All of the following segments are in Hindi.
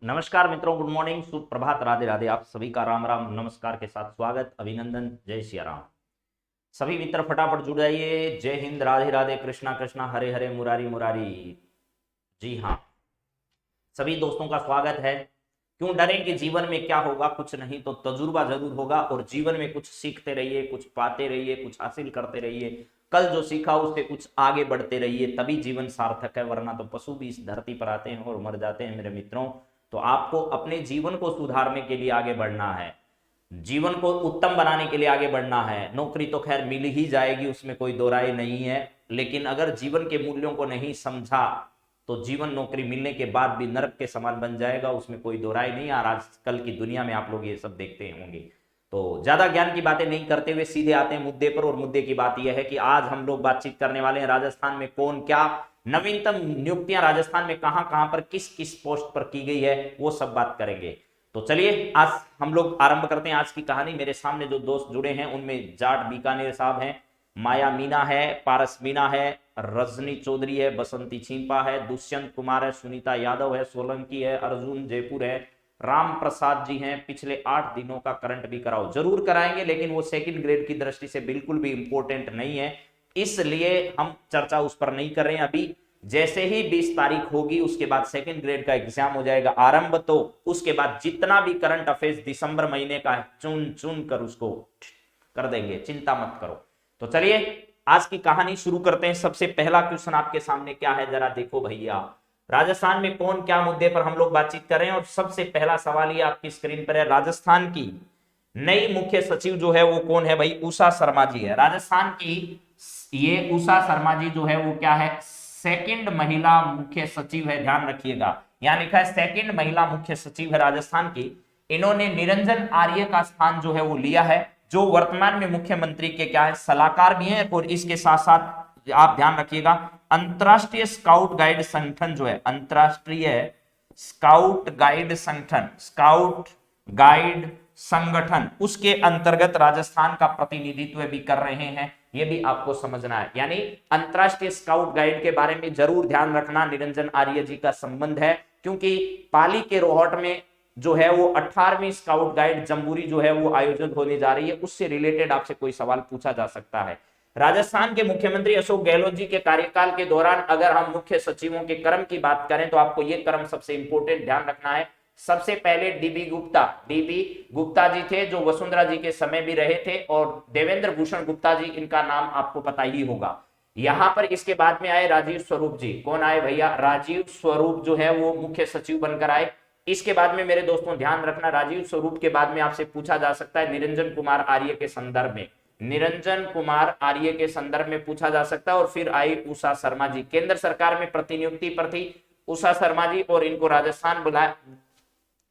नमस्कार मित्रों, गुड मॉर्निंग, सुप्रभात, राधे राधे। आप सभी का राम राम नमस्कार के साथ स्वागत, अभिनंदन, जय सिया राम। सभी मित्र फटाफट जुड़ जाइए। जय हिंद, राधे राधे, कृष्णा कृष्णा, हरे हरे, मुरारी मुरारी। जी हाँ, सभी दोस्तों का स्वागत है। क्यों डरें कि जीवन में क्या होगा, कुछ नहीं तो तजुर्बा जरूर होगा। और जीवन में कुछ सीखते रहिए, कुछ पाते रहिए, कुछ हासिल करते रहिए। कल जो सीखा उससे कुछ आगे बढ़ते रहिए, तभी जीवन सार्थक है। वरना तो पशु भी इस धरती पर आते हैं और मर जाते हैं मेरे मित्रों। तो आपको अपने जीवन को सुधारने के लिए आगे बढ़ना है, जीवन को उत्तम बनाने के लिए आगे बढ़ना है। नौकरी तो खैर मिल ही जाएगी, उसमें कोई दो राय नहीं है। लेकिन अगर जीवन के मूल्यों को नहीं समझा तो जीवन नौकरी मिलने के बाद भी नरक के समान बन जाएगा, उसमें कोई दो राय नहीं। और आजकल की दुनिया में आप लोग ये सब देखते होंगे। तो ज्यादा ज्ञान की बातें नहीं करते हुए सीधे आते हैं मुद्दे पर। और मुद्दे की बात यह है कि आज हम लोग बातचीत करने वाले हैं राजस्थान में कौन क्या नवीनतम नियुक्तियां राजस्थान में कहां कहां पर किस किस पोस्ट पर की गई है, वो सब बात करेंगे। तो चलिए आज हम लोग आरंभ करते हैं आज की कहानी। मेरे सामने जो दोस्त जुड़े हैं उनमें जाट बीकानेर साहब हैं, माया मीना है, पारस मीना है, रजनी चौधरी है, बसंती छिंपा है, दुष्यंत कुमार है, सुनीता यादव है, सोलंकी है, अर्जुन जयपुर है, राम प्रसाद जी हैं। पिछले 8 दिनों का करंट भी कराओ, जरूर कराएंगे, लेकिन वो सेकंड ग्रेड की दृष्टि से बिल्कुल भी इंपॉर्टेंट नहीं है, इसलिए हम चर्चा उस पर नहीं कर रहे हैं अभी। जैसे ही 20 तारीख होगी उसके बाद सेकंड ग्रेड का एग्जाम हो जाएगा आरंभ, तो उसके बाद जितना भी करंट अफेयर्स दिसंबर महीने का है चुन चुन कर उसको कर देंगे, चिंता मत करो। तो चलिए आज की कहानी शुरू करते हैं। सबसे पहला क्वेश्चन आपके सामने क्या है, जरा देखो भैया। राजस्थान में कौन क्या मुद्दे पर हम लोग बातचीत कर रहे हैं। और सबसे पहला सवाल ये आपकी स्क्रीन पर है, राजस्थान की नई मुख्य सचिव जो है वो कौन है भाई। उषा शर्मा जी है राजस्थान की। ये उषा शर्मा जी जो है वो क्या है, सेकंड महिला मुख्य सचिव है, ध्यान रखिएगा। यहां लिखा है सेकंड महिला मुख्य सचिव है राजस्थान की। इन्होंने निरंजन आर्य का स्थान जो है वो लिया है, जो वर्तमान में मुख्यमंत्री के क्या है सलाहकार भी हैं। और इसके साथ साथ आप ध्यान रखिएगा, अंतरराष्ट्रीय स्काउट गाइड संगठन जो है, अंतरराष्ट्रीय स्काउट गाइड संगठन, स्काउट गाइड संगठन, उसके अंतर्गत राजस्थान का प्रतिनिधित्व भी कर रहे हैं। ये भी आपको समझना है। यानी अंतरराष्ट्रीय स्काउट गाइड के बारे में जरूर ध्यान रखना, निरंजन आर्य जी का संबंध है। क्योंकि पाली के रोहट में जो है वो 18वीं स्काउट गाइड जम्बूरी जो है वो आयोजित होने जा रही है, उससे रिलेटेड आपसे कोई सवाल पूछा जा सकता है। राजस्थान के मुख्यमंत्री अशोक गहलोत जी के कार्यकाल के दौरान अगर हम मुख्य सचिवों के क्रम की बात करें तो आपको ये क्रम सबसे इंपॉर्टेंट ध्यान रखना है। सबसे पहले डीबी गुप्ता जी थे, जो वसुंधरा जी के समय भी रहे थे। और देवेंद्र भूषण गुप्ता जी, इनका नाम आपको पता ही होगा। यहां पर इसके बाद में आए राजीव स्वरूप जी। कौन आए भैया, राजीव स्वरूप जो है वो मुख्य सचिव बनकर आए। इसके बाद में मेरे दोस्तों ध्यान रखना, राजीव स्वरूप के बाद में आपसे पूछा जा सकता है निरंजन कुमार आर्य के संदर्भ में, निरंजन कुमार आर्य के संदर्भ में पूछा जा सकता है। और फिर आई उषा शर्मा जी, केंद्र सरकार में प्रतिनियुक्ति पर थी उषा शर्मा जी, और इनको राजस्थान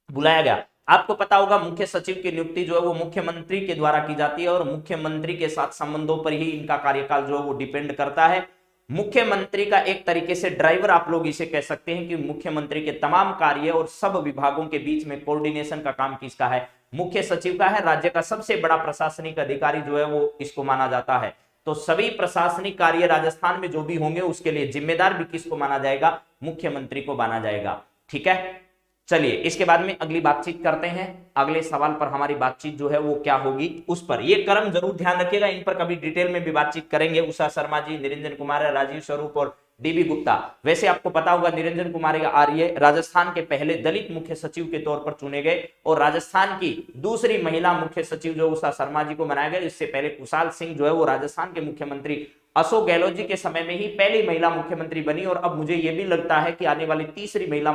बुलाया गया। आपको पता होगा मुख्य सचिव की नियुक्ति जो है वो मुख्यमंत्री के द्वारा की जाती है, और मुख्यमंत्री के साथ संबंधों पर ही इनका कार्यकाल जो है वो डिपेंड करता है। मुख्यमंत्री का एक तरीके से ड्राइवर आप लोग इसे कह सकते हैं, कि मुख्यमंत्री के तमाम कार्य और सब विभागों के बीच में कोऑर्डिनेशन का काम किसका है, मुख्य सचिव का है। राज्य का सबसे बड़ा प्रशासनिक अधिकारी जो है वो इसको माना जाता है। तो सभी प्रशासनिक कार्य राजस्थान में जो भी होंगे उसके लिए जिम्मेदार भी किसको माना जाएगा, मुख्यमंत्री को माना जाएगा। ठीक है, चलिए इसके बाद में अगली बातचीत करते हैं। अगले सवाल पर हमारी बातचीत जो है वो क्या होगी उस पर, ये क्रम जरूर ध्यान रखिएगा, इन पर कभी डिटेल में भी बातचीत करेंगे। उषा शर्मा जी, निरंजन कुमार, राजीव स्वरूप और डीबी गुप्ता। वैसे आपको पता होगा निरंजन कुमार आर्य राजस्थान के पहले दलित मुख्य सचिव के तौर पर चुने गए, और राजस्थान की दूसरी महिला मुख्य सचिव जो उषा शर्मा जी को बनाया गया। इससे पहले कुशाल सिंह जो है वो राजस्थान के मुख्यमंत्री अशोक गहलोत जी के समय में ही पहली महिला मुख्यमंत्री बनी। और अब मुझे यह भी लगता है कि आने वाली तीसरी महिला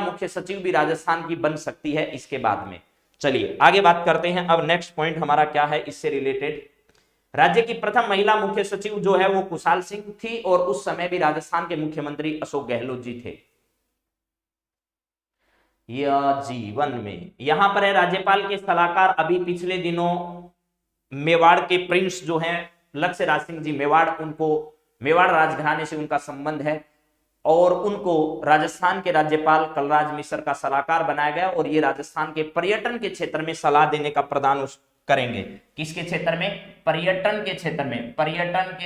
मुख्य सचिव भी राजस्थान की बन सकती है इसके बाद में। चलिए आगे बात करते हैं। अब नेक्स्ट पॉइंट हमारा क्या है इससे रिलेटेड, राज्य की प्रथम महिला मुख्य सचिव जो है वो कुशाल सिंह थी, और उस समय भी राजस्थान के मुख्यमंत्री अशोक गहलोत जी थे। यह जीवन में यहां पर है राज्यपाल के सलाहकार, अभी पिछले दिनों मेवाड़ के प्रिंस जो हैं लक्ष्य राज सिंह जी मेवाड़, उनको मेवाड़ राजघराने से उनका संबंध है, और उनको राजस्थान के राज्यपाल कलराज मिश्र का सलाहकार बनाया गया। और ये राजस्थान के पर्यटन के क्षेत्र में सलाह देने का प्रदान करेंगे। किसके क्षेत्र में, पर्यटन के क्षेत्र में, पर्यटन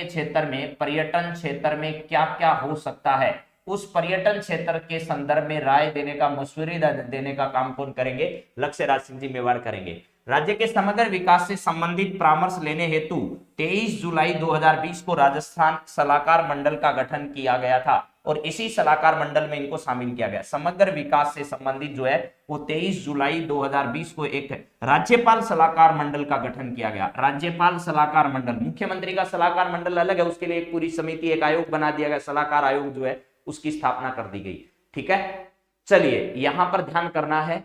क्षेत्र में क्या क्या हो सकता है उस पर्यटन क्षेत्र के संदर्भ में राय देने का, मशवरे देने का काम कौन करेंगे? लक्ष्य राज सिंह जी मेवाड़ करेंगे। राज्य के समग्र विकास से संबंधित परामर्श लेने हेतु 23 जुलाई 2020 को राजस्थान सलाहकार मंडल का गठन किया गया था और इसी सलाहकार मंडल में इनको शामिल किया गया। समग्र विकास से संबंधित जो है वो 23 जुलाई 2020 को एक राज्यपाल सलाहकार मंडल का गठन किया गया। राज्यपाल सलाहकार मंडल, मुख्यमंत्री का सलाहकार मंडल अलग है, उसके लिए एक पूरी समिति, एक आयोग बना दिया गया, सलाहकार आयोग जो है उसकी स्थापना कर दी गई। ठीक है, चलिए यहां पर ध्यान करना है,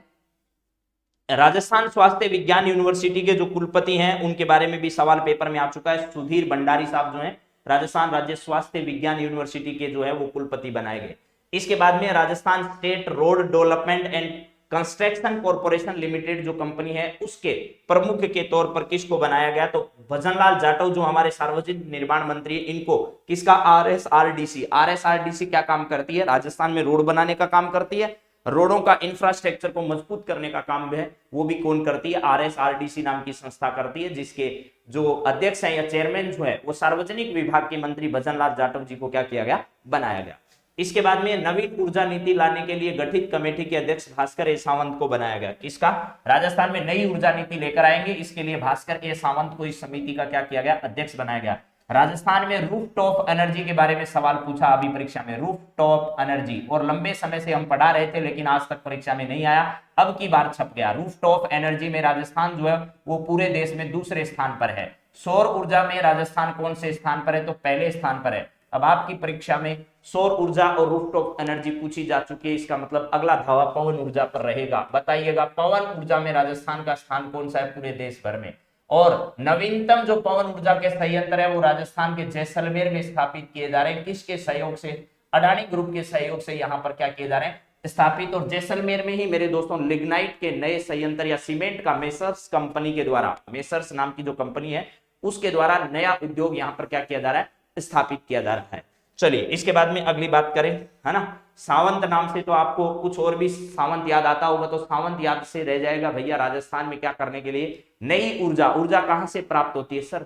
राजस्थान स्वास्थ्य विज्ञान यूनिवर्सिटी के जो कुलपति हैं उनके बारे में भी सवाल पेपर में आ चुका है। सुधीर भंडारी साहब जो हैं राजस्थान राज्य स्वास्थ्य विज्ञान यूनिवर्सिटी के जो है वो कुलपति बनाए गए। इसके बाद में Rajasthan state road development and construction corporation limited जो कंपनी है उसके प्रमुख के तौर पर किसको बनाया गया? तो भजनलाल जाटव जो हमारे सार्वजनिक निर्माण मंत्री, इनको किसका? आरएसआरडीसी। आरएसआरडीसी क्या काम करती है? राजस्थान में रोड बनाने का काम करती है, रोडों का इंफ्रास्ट्रक्चर को मजबूत करने का काम है वो भी कौन करती है? आरएसआरडीसी नाम की संस्था करती है, जिसके जो अध्यक्ष हैं या चेयरमैन जो है वो सार्वजनिक विभाग के मंत्री भजनलाल जाटव जी को क्या किया गया? बनाया गया। इसके बाद में नवीन ऊर्जा नीति लाने के लिए गठित कमेटी के अध्यक्ष भास्कर ए सावंत को बनाया गया। किसका? राजस्थान में नई ऊर्जा नीति लेकर आएंगे, इसके लिए भास्कर ए सावंत को इस समिति का क्या किया गया? अध्यक्ष बनाया गया। राजस्थान में रूफटॉप एनर्जी के बारे में सवाल पूछा अभी परीक्षा में, रूफटॉप एनर्जी, और लंबे समय से हम पढ़ा रहे थे लेकिन आज तक परीक्षा में नहीं आया, अब की बार छप गया। रूफटॉप एनर्जी में राजस्थान जो है वो पूरे देश में दूसरे स्थान पर है। सौर ऊर्जा में राजस्थान कौन से स्थान पर है? तो पहले स्थान पर है। अब आपकी परीक्षा में सौर ऊर्जा और रूफटॉप एनर्जी पूछी जा चुकी है, इसका मतलब अगला धावा पवन ऊर्जा पर रहेगा। बताइएगा पवन ऊर्जा में राजस्थान का स्थान कौन सा है पूरे देश भर में? और नवीनतम जो पवन ऊर्जा के संयंत्र है वो राजस्थान के जैसलमेर में स्थापित किए जा रहे हैं। किसके सहयोग से? अडानी ग्रुप के सहयोग से यहाँ पर क्या किए जा रहे हैं? स्थापित। और जैसलमेर में ही मेरे दोस्तों लिग्नाइट के नए संयंत्र या सीमेंट का मेसर्स कंपनी के द्वारा, मेसर्स नाम की जो कंपनी है उसके द्वारा नया उद्योग यहाँ पर क्या किया जा रहा है? स्थापित किया जा रहा है। चलिए इसके बाद में अगली बात करें, है ना, सावंत नाम से तो आपको कुछ और भी सावंत याद आता होगा, तो सावंत याद से रह जाएगा भैया राजस्थान में क्या करने के लिए? नई ऊर्जा। ऊर्जा कहां से प्राप्त होती है सर?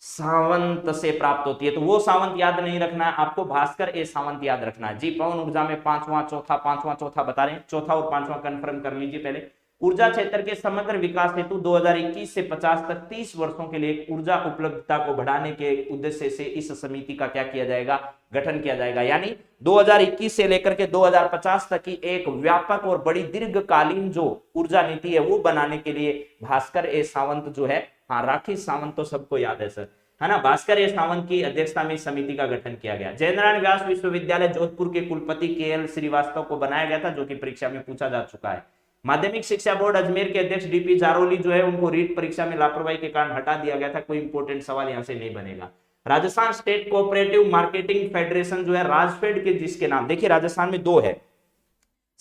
सावंत से प्राप्त होती है। तो वो सावंत याद नहीं रखना है आपको, भास्कर ए सावंत याद रखना है जी। पवन ऊर्जा में पांचवा चौथा बता रहे हैं, चौथा और पांचवा कंफर्म कर लीजिए पहले। ऊर्जा क्षेत्र के समग्र विकास हेतु 2021 से 50 तक 30 वर्षों के लिए ऊर्जा उपलब्धता को बढ़ाने के उद्देश्य से इस समिति का क्या किया जाएगा? गठन किया जाएगा। यानी 2021 से लेकर के 2050 तक की एक व्यापक और बड़ी दीर्घकालीन जो ऊर्जा नीति है वो बनाने के लिए भास्कर ए सावंत जो है, हाँ राखी सावंत तो सबको याद है सर, है ना, भास्कर ए सावंत की अध्यक्षता में इस समिति का गठन किया गया। जयनारायण व्यास विश्वविद्यालय जोधपुर के कुलपति के.एल. श्रीवास्तव को बनाया गया था, जो कि परीक्षा में पूछा जा चुका है। माध्यमिक शिक्षा बोर्ड अजमेर के अध्यक्ष डीपी जारोली जो है उनको रीट परीक्षा में लापरवाही के कारण हटा दिया गया था। कोई इंपोर्टेंट सवाल यहां से नहीं बनेगा। Rajasthan state cooperative marketing federation जो है राजफेड के जिसके नाम, देखिए राजस्थान में दो है,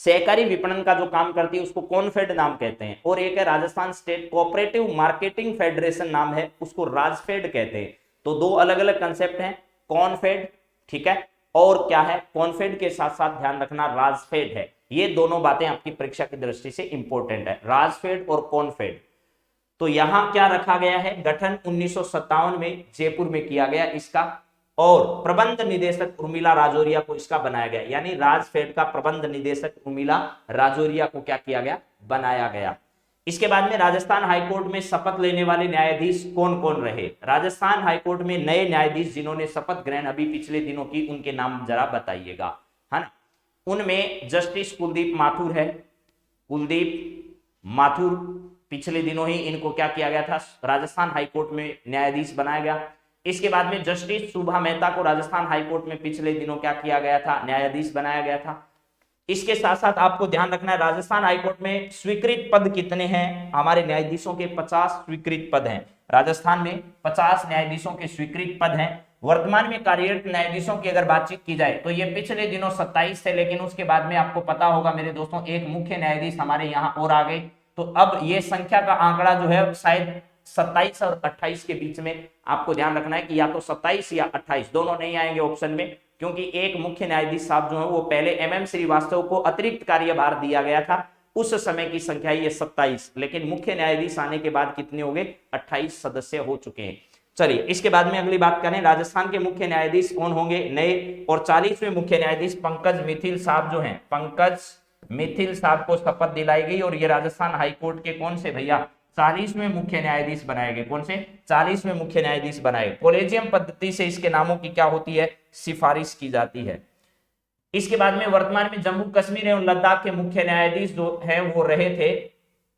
सहकारी विपणन का जो काम करती है उसको कॉनफेड नाम कहते हैं, और एक है Rajasthan state cooperative marketing federation नाम है, उसको राजफेड कहते हैं। तो दो अलग अलग कंसेप्ट हैं, कॉनफेड, ठीक है, और क्या है? कॉनफेड के साथ साथ ध्यान रखना राजफेड है। ये दोनों बातें आपकी परीक्षा की दृष्टि से इंपॉर्टेंट है, राजफेड और कॉनफेड। तो यहां क्या रखा गया है? गठन 1957 में जयपुर में किया गया इसका, और प्रबंध निदेशक उर्मिला राजौरिया को इसका बनाया गया। यानी राजफेड का प्रबंध निदेशक उर्मिला राजौरिया को क्या किया गया? बनाया गया। इसके बाद में राजस्थान हाईकोर्ट में शपथ लेने वाले न्यायाधीश कौन कौन रहे? राजस्थान हाईकोर्ट में नए न्यायाधीश जिन्होंने शपथ ग्रहण अभी पिछले दिनों की, उनके नाम जरा बताइएगा, है ना। उनमें जस्टिस कुलदीप माथुर है, कुलदीप माथुर, पिछले दिनों ही इनको क्या किया गया था? राजस्थान हाईकोर्ट में न्यायाधीश बनाया गया। इसके बाद में जस्टिस सुभा मेहता को राजस्थान हाईकोर्ट में पिछले दिनों क्या किया गया था? न्यायाधीश बनाया गया था। इसके साथ साथ आपको ध्यान रखना है राजस्थान हाईकोर्ट में स्वीकृत पद कितने हैं? हमारे न्यायाधीशों के 50 स्वीकृत पद हैं। राजस्थान में 50 न्यायाधीशों के स्वीकृत पद हैं। वर्तमान में कार्यरत न्यायाधीशों की अगर बातचीत की जाए तो ये पिछले दिनों 27 थे, लेकिन उसके बाद में आपको पता होगा मेरे दोस्तों एक मुख्य न्यायाधीश हमारे यहाँ और आ गए, तो अब ये संख्या का आंकड़ा जो है शायद 27 और 28 के बीच में आपको ध्यान रखना है कि या तो 27 या 28 दोनों नहीं आएंगे ऑप्शन में, क्योंकि एक मुख्य न्यायाधीश साहब जो है वो पहले एमएम श्रीवास्तव को अतिरिक्त कार्यभार दिया गया था, उस समय की संख्या ये 27, लेकिन मुख्य न्यायाधीश आने के बाद कितने हो गए? 28 सदस्य हो चुके हैं। चलिए इसके बाद में अगली बात करें, राजस्थान के मुख्य न्यायाधीश कौन होंगे नए, और 40वें मुख्य न्यायाधीश पंकज मिथिल साहब जो हैं, पंकज मिथिल साहब को शपथ दिलाई गई और ये राजस्थान हाईकोर्ट के कौन से भैया 40वें मुख्य न्यायाधीश बनाए गए। कौन से 40वें मुख्य न्यायाधीश बनाए। कोलेजियम पद्धति से इसके नामों की क्या होती है, सिफारिश की जाती है। इसके बाद में वर्तमान में जम्मू कश्मीर एवं लद्दाख के मुख्य न्यायाधीश जो है वो रहे थे,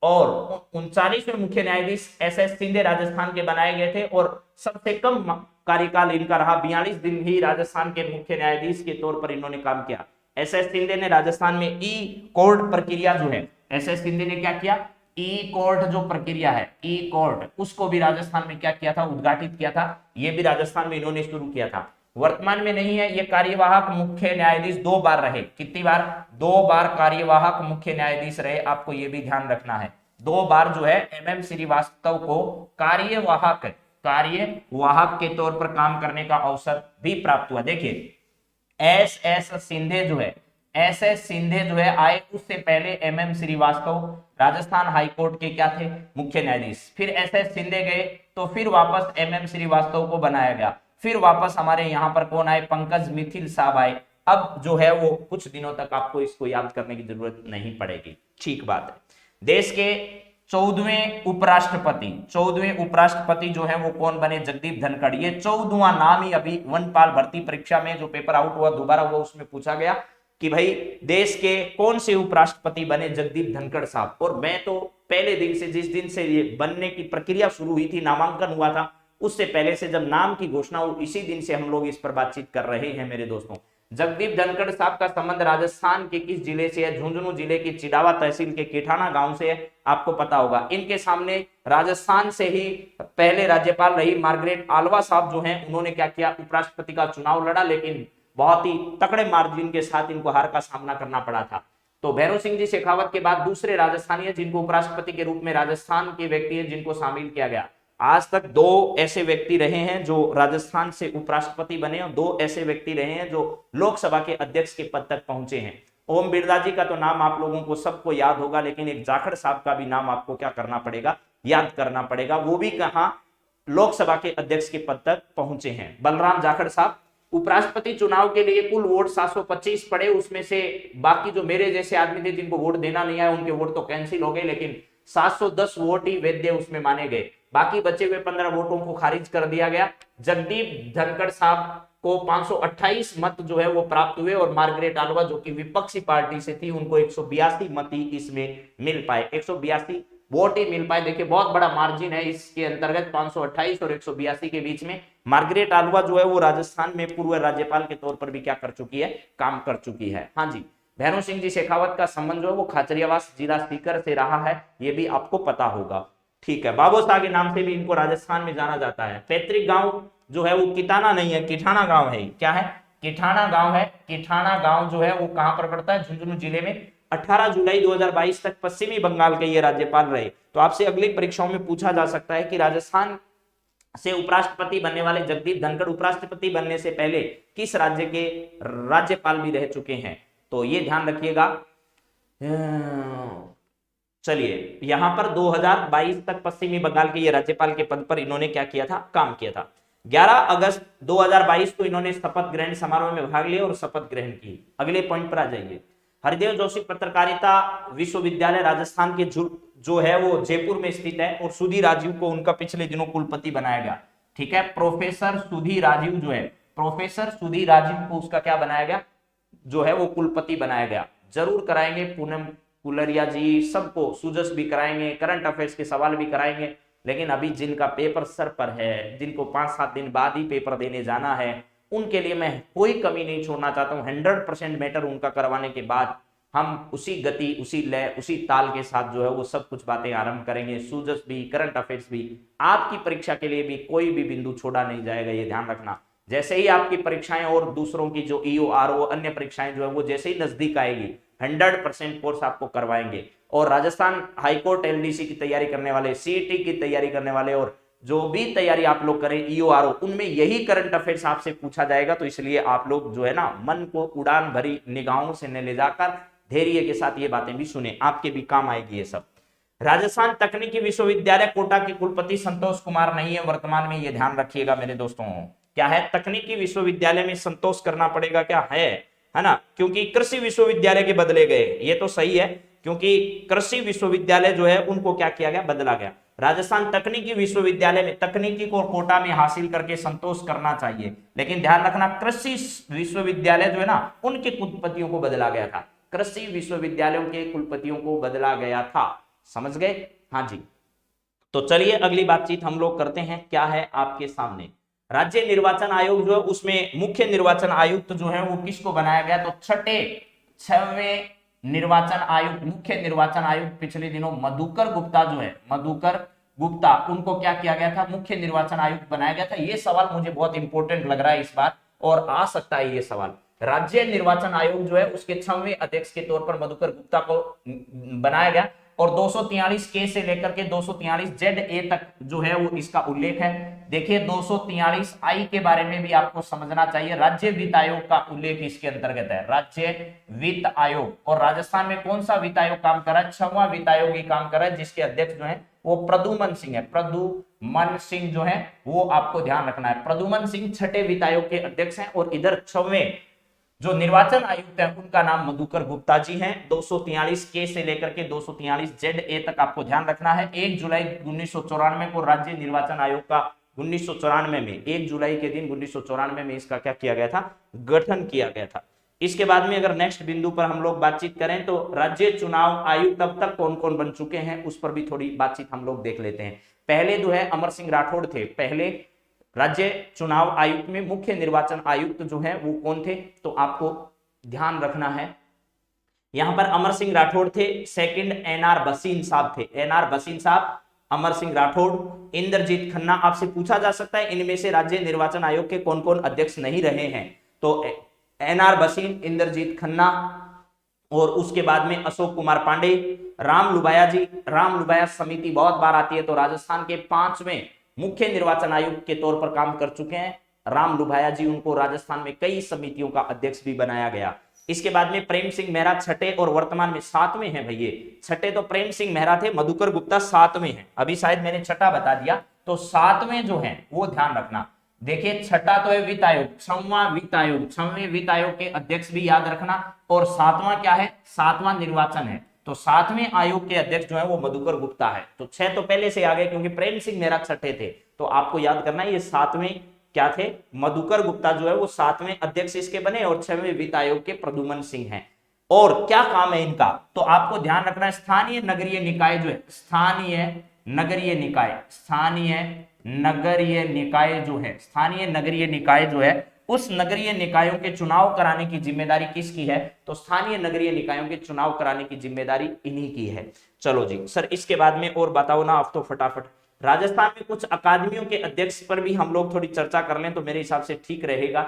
और 39वें मुख्य न्यायाधीश एस शिंदे राजस्थान के बनाए गए थे, और सबसे कम कार्यकाल इनका रहा, 42 दिन ही राजस्थान के मुख्य न्यायाधीश के तौर पर इन्होंने काम किया। एस शिंदे ने राजस्थान में ई कोर्ट प्रक्रिया जो है, एस शिंदे ने क्या किया, ई कोर्ट जो प्रक्रिया है, ई कोर्ट, उसको भी राजस्थान में क्या किया था, उद्घाटित किया था। ये भी राजस्थान में इन्होंने शुरू किया था। वर्तमान में नहीं है, ये कार्यवाहक मुख्य न्यायाधीश 2 बार रहे। कितनी बार, 2 बार कार्यवाहक मुख्य न्यायाधीश रहे, आपको ये भी ध्यान रखना है। 2 बार जो है एमएम श्रीवास्तव को कार्यवाहक के तौर पर काम करने का अवसर भी प्राप्त हुआ। देखिए एस शिंदे जो है आए, उससे पहले एमएम श्रीवास्तव राजस्थान हाईकोर्ट के क्या थे, मुख्य न्यायाधीश। फिर एस शिंदे गए तो फिर वापस एमएम श्रीवास्तव को बनाया गया, फिर वापस हमारे यहाँ पर कौन आए, पंकज मिथिल साहब आए। अब जो है वो कुछ दिनों तक आपको इसको याद करने की जरूरत नहीं पड़ेगी, ठीक बात है। देश के 14वें उपराष्ट्रपति जो है वो कौन बने, जगदीप धनखड़। ये 14वां नाम ही अभी वनपाल भर्ती परीक्षा में जो पेपर आउट हुआ दोबारा हुआ, उसमें पूछा गया कि भाई देश के कौन से उपराष्ट्रपति बने, जगदीप धनखड़ साहब। और मैं तो पहले दिन से, जिस दिन से ये बनने की प्रक्रिया शुरू हुई थी, नामांकन हुआ था, उससे पहले से जब नाम की घोषणा हुई, इसी दिन से हम लोग इस पर बातचीत कर रहे हैं मेरे दोस्तों। जगदीप धनखड़ साहब का संबंध राजस्थान के किस जिले से है, झुंझुनू जिले की चिड़ावा तहसील के केठाना गांव से है, आपको पता होगा। इनके सामने राजस्थान से ही पहले राज्यपाल रही मार्गरेट आल्वा साहब जो हैं, उन्होंने क्या किया, उपराष्ट्रपति का चुनाव लड़ा, लेकिन बहुत ही तकड़े मार्जिन के साथ इनको हार का सामना करना पड़ा था। तो भैरव सिंह जी शेखावत के बाद दूसरे राजस्थानी है जिनको उपराष्ट्रपति के रूप में राजस्थान के व्यक्ति है जिनको शामिल किया गया। आज तक 2 ऐसे व्यक्ति रहे हैं जो राजस्थान से उपराष्ट्रपति बने, और 2 ऐसे व्यक्ति रहे हैं जो लोकसभा के अध्यक्ष के पद तक पहुंचे हैं। ओम बिरला जी का तो नाम आप लोगों को सबको याद होगा, लेकिन एक जाखड़ साहब का भी नाम आपको क्या करना पड़ेगा, याद करना पड़ेगा। वो भी कहां, लोकसभा के अध्यक्ष के पद तक पहुंचे हैं, बलराम जाखड़ साहब। उपराष्ट्रपति चुनाव के लिए कुल वोट 725 पड़े, उसमें से बाकी जो मेरे जैसे आदमी थे जिनको वोट देना नहीं आया, उनके वोट तो कैंसिल हो गए, लेकिन 710 वोट ही वैध उसमें माने गए। बाकी बचे हुए 15 वोटों को खारिज कर दिया गया। जगदीप धनखड़ साहब को 528 मत जो है वो प्राप्त हुए, और मार्गरेट आल्वा जो कि विपक्षी पार्टी से थी, उनको 182 मत ही इसमें मिल पाए, 182 वोट ही मिल पाए। देखिए बहुत बड़ा मार्जिन है इसके अंतर्गत, 528 और 182 के बीच में। मार्गरेट आल्वा जो है वो राजस्थान में पूर्व राज्यपाल के तौर पर भी क्या कर चुकी है, काम कर चुकी है। हाँ जी, भैरव सिंह जी शेखावत का संबंध जो है वो खाचरियावास जिला सीकर से रहा है, ये भी आपको पता होगा, ठीक है। बाबू शाह के नाम से भी इनको राजस्थान में जाना जाता है। पैतृक गांव जो है वो किताना नहीं है, किठाना गांव है। क्या है, किठाना गांव है। किठाना गांव जो है वो कहां पर पड़ता है, झुंझुनू जिले में। 18 जुलाई 2022 तक पश्चिमी बंगाल के ये राज्यपाल रहे। तो आपसे अगली परीक्षाओं में पूछा जा सकता है कि राजस्थान से उपराष्ट्रपति बनने वाले जगदीप धनखड़ उपराष्ट्रपति बनने से पहले किस राज्य के राज्यपाल भी रह चुके हैं, तो ये ध्यान रखिएगा। चलिए यहां पर 2022 तक पश्चिमी बंगाल के ये राज्यपाल के पद पर इन्होंने क्या किया था, काम किया था। 11 अगस्त 2022 को इन्होंने शपथ ग्रहण समारोह में भाग लिया और शपथ ग्रहण की। अगले पॉइंट पर आ जाइए। हरिदेव जोशी पत्रकारिता विश्वविद्यालय राजस्थान के जो है वो जयपुर में स्थित है, और सुधीर राजीव को उनका पिछले दिनों कुलपति बनाया गया, ठीक है। प्रोफेसर सुधीर राजीव जो है, प्रोफेसर सुधीर राजीव को उसका क्या बनाया गया, जो है वो कुलपति बनाया गया। जरूर कराएंगे पूनम कुलरिया जी, सबको सुजस भी कराएंगे, करंट अफेयर्स के सवाल भी कराएंगे। लेकिन अभी जिनका पेपर सर पर है, जिनको 5-7 दिन बाद ही पेपर देने जाना है, उनके लिए मैं कोई कमी नहीं छोड़ना चाहता हूं। 100% मैटर उनका करवाने के बाद हम उसी गति, उसी लय, उसी ताल के साथ जो है वो सब कुछ बातें आरंभ करेंगे। सुजस भी, करंट अफेयर्स भी, आपकी परीक्षा के लिए भी कोई भी बिंदु छोड़ा नहीं जाएगा, ये ध्यान रखना। जैसे ही आपकी परीक्षाएं और दूसरों की जो ईओ आरओ अन्य परीक्षाएं जो है वो जैसे ही नजदीक आएगी, 100% कोर्स आपको करवाएंगे। और राजस्थान हाईकोर्ट एलडीसी की तैयारी करने वाले, सीईटी की तैयारी करने वाले, और जो भी तैयारी आप लोग करें ईओआरओ, उनमें यही करंट अफेयर्स आपसे पूछा जाएगा। तो इसलिए आप लोग जो है ना, मन को उड़ान भरी निगाहों से न ले जाकर धैर्य के साथ ये बातें भी सुने, आपके भी काम आएगी ये सब। राजस्थान तकनीकी विश्वविद्यालय कोटा के कुलपति संतोष कुमार नहीं है वर्तमान में, ये ध्यान रखिएगा मेरे दोस्तों। क्या है, तकनीकी विश्वविद्यालय में संतोष करना पड़ेगा, क्या है ना, क्योंकि कृषि विश्वविद्यालय के बदले गए, ये तो सही है, क्योंकि कृषि विश्वविद्यालय जो है उनको क्या किया गया, बदला गया। राजस्थान तकनीकी विश्वविद्यालय में तकनीकी को कोटा में हासिल करके संतोष करना चाहिए, लेकिन ध्यान रखना कृषि विश्वविद्यालय जो है ना उनके कुलपतियों को बदला गया था, कृषि विश्वविद्यालयों के कुलपतियों को बदला गया था, समझ गए। हाँ जी, तो चलिए अगली बातचीत हम लोग करते हैं। क्या है आपके सामने, राज्य निर्वाचन आयोग जो है उसमें मुख्य निर्वाचन आयुक्त जो है वो किसको बनाया गया, तो छठवें निर्वाचन आयुक्त, मुख्य निर्वाचन आयुक्त पिछले दिनों मधुकर गुप्ता जो है, मधुकर गुप्ता, उनको क्या किया गया था, मुख्य निर्वाचन आयुक्त बनाया गया था। ये सवाल मुझे बहुत इंपॉर्टेंट लग रहा है इस बार, और आ सकता है ये सवाल। राज्य निर्वाचन आयोग जो है उसके 6वें अध्यक्ष के तौर पर मधुकर गुप्ता को बनाया गया, और 243 के से लेकर के 243 जेड ए तक जो है वो इसका उल्लेख है। देखिए 243 आई के बारे में भी आपको समझना चाहिए, राज्य वित्त आयोग का उल्लेख इसके अंतर्गत है, राज्य वित्त आयोग। और राजस्थान में कौन सा वित्त आयोग काम कर रहा है, 6वां वित्त आयोग ही काम कर रहा है, जिसके अध्यक्ष जो है वो प्रद्युमन सिंह है, प्रद्युमन सिंह जो है वो आपको ध्यान रखना है। प्रद्युमन सिंह 6ठे वित्त आयोग के अध्यक्ष हैं, और इधर 6वें जो निर्वाचन आयुक्त है उनका नाम मधुकर गुप्ता जी हैं। 243 के से लेकर के 243 जेड ए तक आपको ध्यान रखना है। 1 जुलाई 1994 को राज्य निर्वाचन आयोग का 1994 में 1 जुलाई के दिन 1994 में इसका क्या किया गया था, गठन किया गया था। इसके बाद में अगर नेक्स्ट बिंदु पर हम लोग बातचीत करें तो राज्य चुनाव आयुक्त अब तक कौन कौन बन चुके हैं उस पर भी थोड़ी बातचीत हम लोग देख लेते हैं। पहले जो है अमर सिंह राठौड़ थे, पहले राज्य चुनाव आयुक्त में मुख्य निर्वाचन आयुक्त जो है वो कौन थे, तो आपको ध्यान रखना है यहां पर अमर सिंह राठौड़ थे। सेकंड एनआर बसीन साहब थे, एनआर बसीन साहब, अमर सिंह राठौड़, इंद्रजीत खन्ना। आपसे पूछा जा सकता है इनमें से राज्य निर्वाचन आयोग के कौन कौन अध्यक्ष नहीं रहे हैं, तो एनआर बसीन, इंद्रजीत खन्ना, और उसके बाद में अशोक कुमार पांडे, राम लुबाया जी। राम लुबाया समिति बहुत बार आती है, तो राजस्थान के 5वें मुख्य निर्वाचन आयुक्त के तौर पर काम कर चुके हैं राम लुभाया जी, उनको राजस्थान में कई समितियों का अध्यक्ष भी बनाया गया। इसके बाद में प्रेम सिंह मेहरा 6ठे और वर्तमान में 7वें हैं भैया। 6ठे तो प्रेम सिंह मेहरा थे, मधुकर गुप्ता 7वें हैं, अभी शायद मैंने 6ठा बता दिया, तो 7वें जो है वो ध्यान रखना। देखिए 6ठा तो है वित्त आयोग, 6वां वित्त आयोग, 6वें वित्त आयोग के अध्यक्ष भी याद रखना, और 7वां क्या है, 7वां निर्वाचन है, तो 7वें आयोग के अध्यक्ष जो है वो मधुकर गुप्ता है। तो 6 तो पहले से आ गए क्योंकि प्रेम सिंह मेहरा 6ठे थे, तो आपको याद करना है ये 7वें क्या थे, मधुकर गुप्ता जो है वो 7वें अध्यक्ष इसके बने, और 6वें वित्त आयोग के प्रद्युमन सिंह हैं। और क्या काम है इनका, तो आपको ध्यान रखना है स्थानीय नगरीय निकाय जो है, स्थानीय नगरीय निकाय, स्थानीय नगरीय निकाय जो है, स्थानीय नगरीय निकाय जो है उस नगरीय निकायों के चुनाव कराने की जिम्मेदारी किसकी है, तो स्थानीय नगरीय निकायों के चुनाव कराने की जिम्मेदारी इन्हीं की है। चलो जी सर, इसके बाद में और बताओ ना आप तो फटाफट। राजस्थान में कुछ अकादमियों के अध्यक्ष पर भी हम लोग थोड़ी चर्चा कर लें तो मेरे हिसाब से ठीक रहेगा।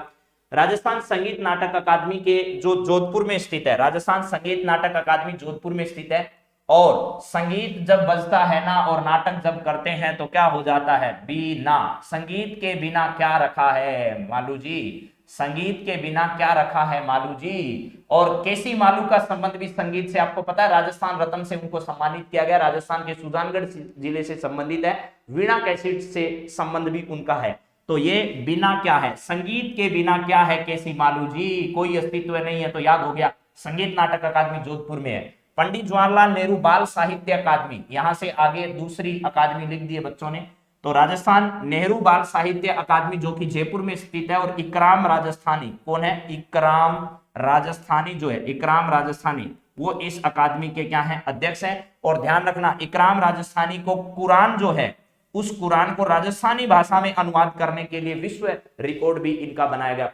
राजस्थान संगीत नाटक अकादमी के जो जोधपुर में स्थित है, राजस्थान संगीत नाटक अकादमी जोधपुर में स्थित है, और संगीत जब बजता है ना और नाटक जब करते हैं तो क्या हो जाता है, बीना। संगीत के बिना क्या रखा है मालू जी, संगीत के बिना क्या रखा है मालू जी। और केसी मालू का संबंध भी संगीत से आपको पता है, राजस्थान रत्न से उनको सम्मानित किया गया, राजस्थान के सुजानगढ़ जिले से संबंधित है, वीणा कैसेट से संबंध भी उनका है। तो ये बिना क्या है, संगीत के बिना क्या है केसी मालू जी, कोई अस्तित्व नहीं है, तो याद हो गया संगीत नाटक अकादमी जोधपुर में है। पंडित जवाहरलाल नेहरू बाल साहित्य अकादमी, यहां से आगे दूसरी अकादमी लिख दी है बच्चों ने, तो राजस्थान नेहरू बाल साहित्य अकादमी जो कि जयपुर में स्थित है। और इकराम राजस्थानी, कौन है, इकराम राजस्थानी जो है, इकराम राजस्थानी वो इस अकादमी के क्या है, अध्यक्ष है। और ध्यान रखना इकराम राजस्थानी को कुरान जो है उस कुरान को राजस्थानी भाषा में अनुवाद करने के लिए विश्व रिकॉर्ड भी इनका बनाया गया।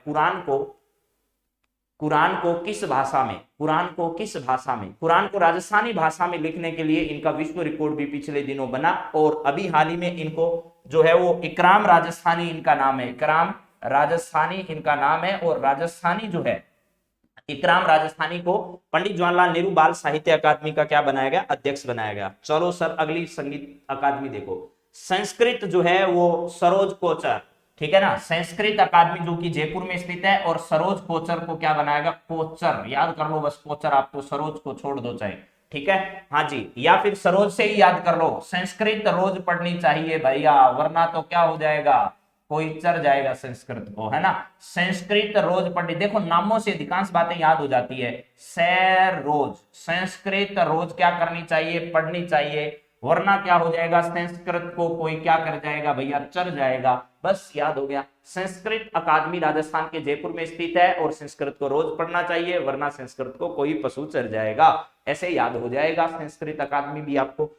कुरान को किस भाषा में, कुरान को किस भाषा में, कुरान को राजस्थानी भाषा में लिखने के लिए इनका विश्व रिकॉर्ड भी पिछले दिनों बना। और अभी हाल ही में इनको जो है वो इकराम राजस्थानी इनका नाम है, इकराम राजस्थानी इनका नाम है। और राजस्थानी जो है इकराम राजस्थानी को पंडित जवाहरलाल नेहरू बाल साहित्य अकादमी का क्या बनाया गया, अध्यक्ष बनाया गया। चलो सर अगली संगीत अकादमी देखो, संस्कृत जो है वो सरोज कोचर, ठीक है ना, संस्कृत अकादमी जो कि जयपुर में स्थित है, और सरोज कोचर को क्या बनाएगा, कोचर, याद कर लो बस कोचर, आपको सरोज को छोड़ दो चाहे, ठीक है। हाँ जी, या फिर सरोज से ही याद कर लो, संस्कृत रोज पढ़नी चाहिए भैया, वरना तो क्या हो जाएगा, कोई चढ़ जाएगा संस्कृत को, है ना। संस्कृत रोज पढ़नी, देखो नामों से अधिकांश बातें याद हो जाती है। सैर रोज, संस्कृत रोज क्या करनी चाहिए, पढ़नी चाहिए, वरना क्या हो जाएगा, संस्कृत को कोई क्या कर जाएगा भैया, चढ़ जाएगा। बस याद हो गया। संस्कृत अकादमी राजस्थान के जयपुर में स्थित है और संस्कृत को रोज पढ़ना चाहिए, वरना संस्कृत को कोई पशु चढ़ जाएगा। ऐसे याद हो जाएगा संस्कृत अकादमी भी आपको।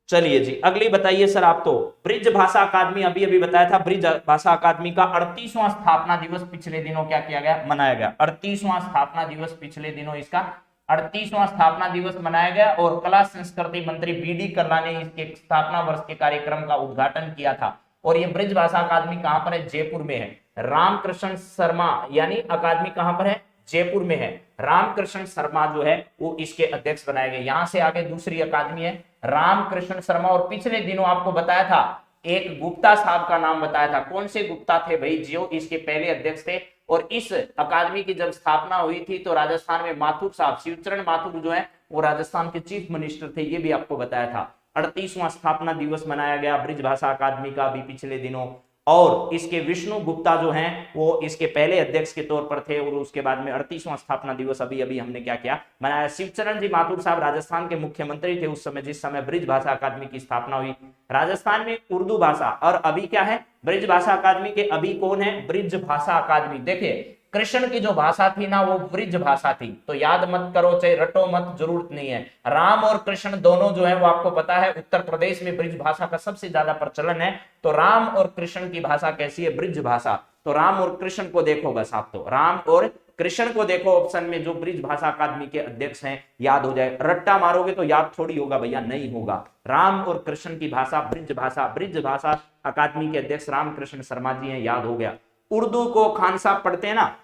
चलिए जी, अगली बताइए सर आप तो। ब्रिज भाषा अकादमी, अभी अभी बताया था, ब्रिज भाषा अकादमी का 38वां स्थापना दिवस पिछले दिनों क्या किया गया, मनाया गया। 38वां स्थापना दिवस पिछले दिनों इसका 38वां स्थापना दिवस मनाया गया और कला संस्कृति मंत्री बीडी कल्ला ने इसके स्थापना वर्ष के कार्यक्रम का उद्घाटन किया था। और ये ब्रिज भाषा अकादमी कहां पर है, जयपुर में है। रामकृष्ण शर्मा यानी अकादमी कहां पर है, जयपुर में है। रामकृष्ण शर्मा जो है वो इसके अध्यक्ष बनाए गए। यहां से आगे दूसरी अकादमी है रामकृष्ण शर्मा। और पिछले दिनों आपको बताया था, एक गुप्ता साहब का नाम बताया था। कौन से गुप्ता थे भाई, जो इसके पहले अध्यक्ष थे। और इस अकादमी की जब स्थापना हुई थी तो राजस्थान में माथुर साहब, शिवचरण माथुर जो है वो राजस्थान के चीफ मिनिस्टर थे, ये भी आपको बताया था। 38वां स्थापना दिवस मनाया गया ब्रिज भाषा अकादमी का भी पिछले दिनों। और इसके विष्णु गुप्ता जो हैं वो इसके पहले अध्यक्ष के तौर पर थे। और उसके बाद में 38वां स्थापना दिवस अभी अभी हमने क्या किया, मनाया। शिवचरण जी माथुर साहब राजस्थान के मुख्यमंत्री थे उस समय, जिस समय ब्रिज भाषा अकादमी की स्थापना हुई। राजस्थान में उर्दू भाषा, और अभी क्या है, ब्रिज भाषा अकादमी के अभी कौन है, ब्रिज भाषा अकादमी। देखिए कृष्ण की जो भाषा थी ना वो ब्रिज भाषा थी, तो याद मत करो, चाहे रटो मत, जरूरत नहीं है। राम और कृष्ण दोनों जो है वो आपको पता है उत्तर प्रदेश में ब्रिज भाषा का सबसे ज्यादा प्रचलन है। तो राम और कृष्ण की भाषा कैसी है, ब्रिज भाषा। तो राम और कृष्ण को देखो बस आप, तो राम और कृष्ण को देखो ऑप्शन में, जो ब्रिज भाषा अकादमी के अध्यक्ष हैं, याद हो जाए। रट्टा मारोगे तो याद थोड़ी होगा भैया, नहीं होगा। राम और कृष्ण की भाषा ब्रिज भाषा, ब्रिज भाषा अकादमी के अध्यक्ष रामकृष्ण शर्मा जी हैं, याद हो गया। उर्दू को खान साहब पढ़ते हैं ना,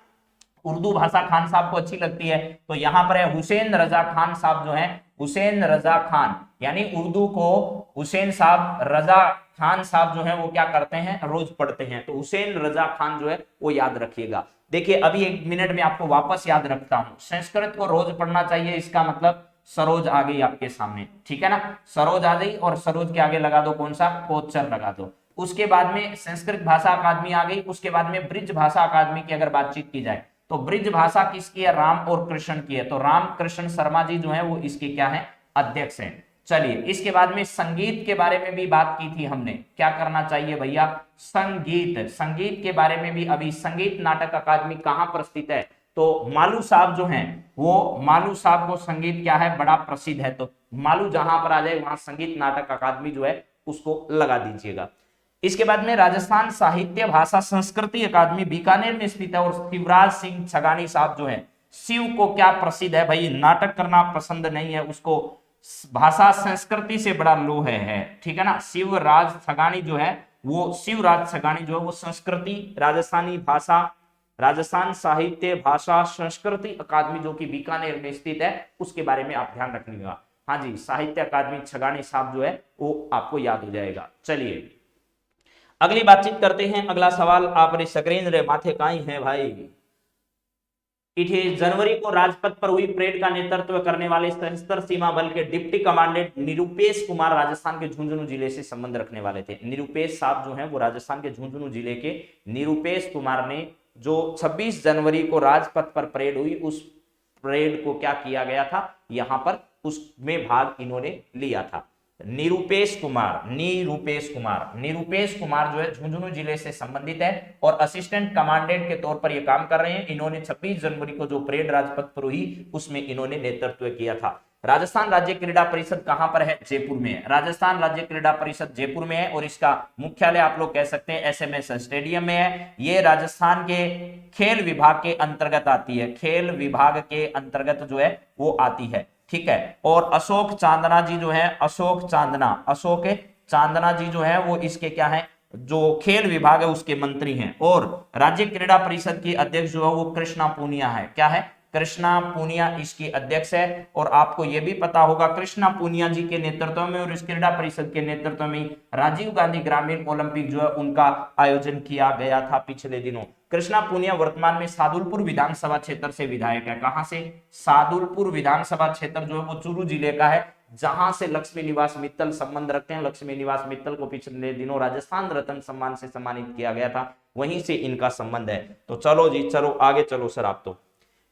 उर्दू भाषा खान साहब को अच्छी लगती है, तो यहां पर है हुसैन रजा खान साहब जो है, हुसैन रजा खान, यानी उर्दू को हुसैन साहब, रजा खान साहब जो है वो क्या करते हैं, रोज पढ़ते हैं। तो हुसैन रजा खान जो है वो याद रखिएगा। देखिए अभी 1 मिनट में आपको वापस याद रखता हूं, संस्कृत को रोज पढ़ना चाहिए, इसका मतलब सरोज आ गई आपके सामने, ठीक है ना। सरोज आ गई और सरोज के आगे लगा दो कौन सा, कोचर लगा दो। उसके बाद में संस्कृत भाषा अकादमी आ गई। उसके बाद में ब्रिज भाषा अकादमी की अगर बातचीत की जाए तो ब्रिज भाषा किसकी है, राम और कृष्ण की है। तो रामकृष्ण शर्मा जी जो है वो इसके क्या है, अध्यक्ष हैं। चलिए इसके बाद में संगीत के बारे में भी बात की थी हमने, क्या करना चाहिए भैया, संगीत। संगीत के बारे में भी अभी, संगीत नाटक अकादमी कहां पर स्थित है, तो मालू साहब जो हैं वो, मालू साहब को संगीत क्या है, बड़ा प्रसिद्ध है। तो मालू जहां पर आ जाए वहां संगीत नाटक अकादमी जो है उसको लगा दीजिएगा। इसके बाद में राजस्थान साहित्य भाषा संस्कृति अकादमी बीकानेर में स्थित है। और शिवराज सिंह छगानी साहब जो है, शिव को क्या प्रसिद्ध है भाई, नाटक करना पसंद नहीं है उसको, भाषा संस्कृति से बड़ा लोह है, ठीक है ना। शिवराज छगानी जो है वो, शिवराज छगानी जो है वो संस्कृति, राजस्थानी भाषा, राजस्थान साहित्य भाषा संस्कृति अकादमी जो कि बीकानेर में स्थित है, उसके बारे में आप ध्यान रखिएगा। हाँ जी, साहित्य अकादमी छगानी साहब जो है वो आपको याद हो जाएगा। चलिए अगली बातचीत करते हैं। अगला सवाल आप स्क्रीन रे माथे काई है भाई। 28 जनवरी को राजपथ पर हुई परेड का नेतृत्व करने वाले सशस्त्र सीमा बल के डिप्टी कमांडेंट निरुपेश कुमार राजस्थान के झुंझुनू जिले से संबंध रखने वाले थे। निरुपेश साहब जो हैं वो राजस्थान के झुंझुनू जिले के निरुपेश कुमार ने, जो 26 जनवरी को राजपथ पर परेड हुई, उस परेड को क्या किया गया था, यहां पर उसमें भाग इन्होंने लिया था। निरुपेश कुमार, निरुपेश कुमार, निरुपेश कुमार जो है झुंझुनू जिले से संबंधित है और असिस्टेंट कमांडेंट के तौर पर ये काम कर रहे हैं। इन्होंने 26 जनवरी को जो परेड राजपथ पर हुई उसमें इन्होंने नेतृत्व किया था। राजस्थान राज्य क्रीड़ा परिषद कहां पर है, जयपुर में है। राजस्थान राज्य क्रीड़ा परिषद जयपुर में है और इसका मुख्यालय आप लोग कह सकते हैं SMS स्टेडियम में है। ये राजस्थान के खेल विभाग के अंतर्गत आती है, खेल विभाग के अंतर्गत जो है वो आती है, ठीक है। और अशोक चांदना जी जो है, अशोक चांदना जी जो है वो इसके क्या है, जो खेल विभाग है उसके मंत्री हैं। और राज्य क्रीड़ा परिषद की अध्यक्ष जो है वो कृष्णा पूनिया है, क्या है, कृष्णा पूनिया इसकी अध्यक्ष है। और आपको यह भी पता होगा कृष्णा पूनिया जी के नेतृत्व में और इस क्रीड़ा परिषद के नेतृत्व में राजीव गांधी ग्रामीण ओलंपिक जो है उनका आयोजन किया गया था पिछले दिनों। कृष्णा पूनिया वर्तमान में सादुलपुर विधानसभा क्षेत्र से विधायक है। कहां से? सादुलपुर विधानसभा क्षेत्र जो है वो चूरू जिले का है, जहां से लक्ष्मी निवास मित्तल संबंध रखते हैं। लक्ष्मी निवास मित्तल को पिछले दिनों राजस्थान रत्न सम्मान से सम्मानित किया गया था, वहीं से इनका संबंध है। तो चलो जी, चलो आगे चलो सर। आप तो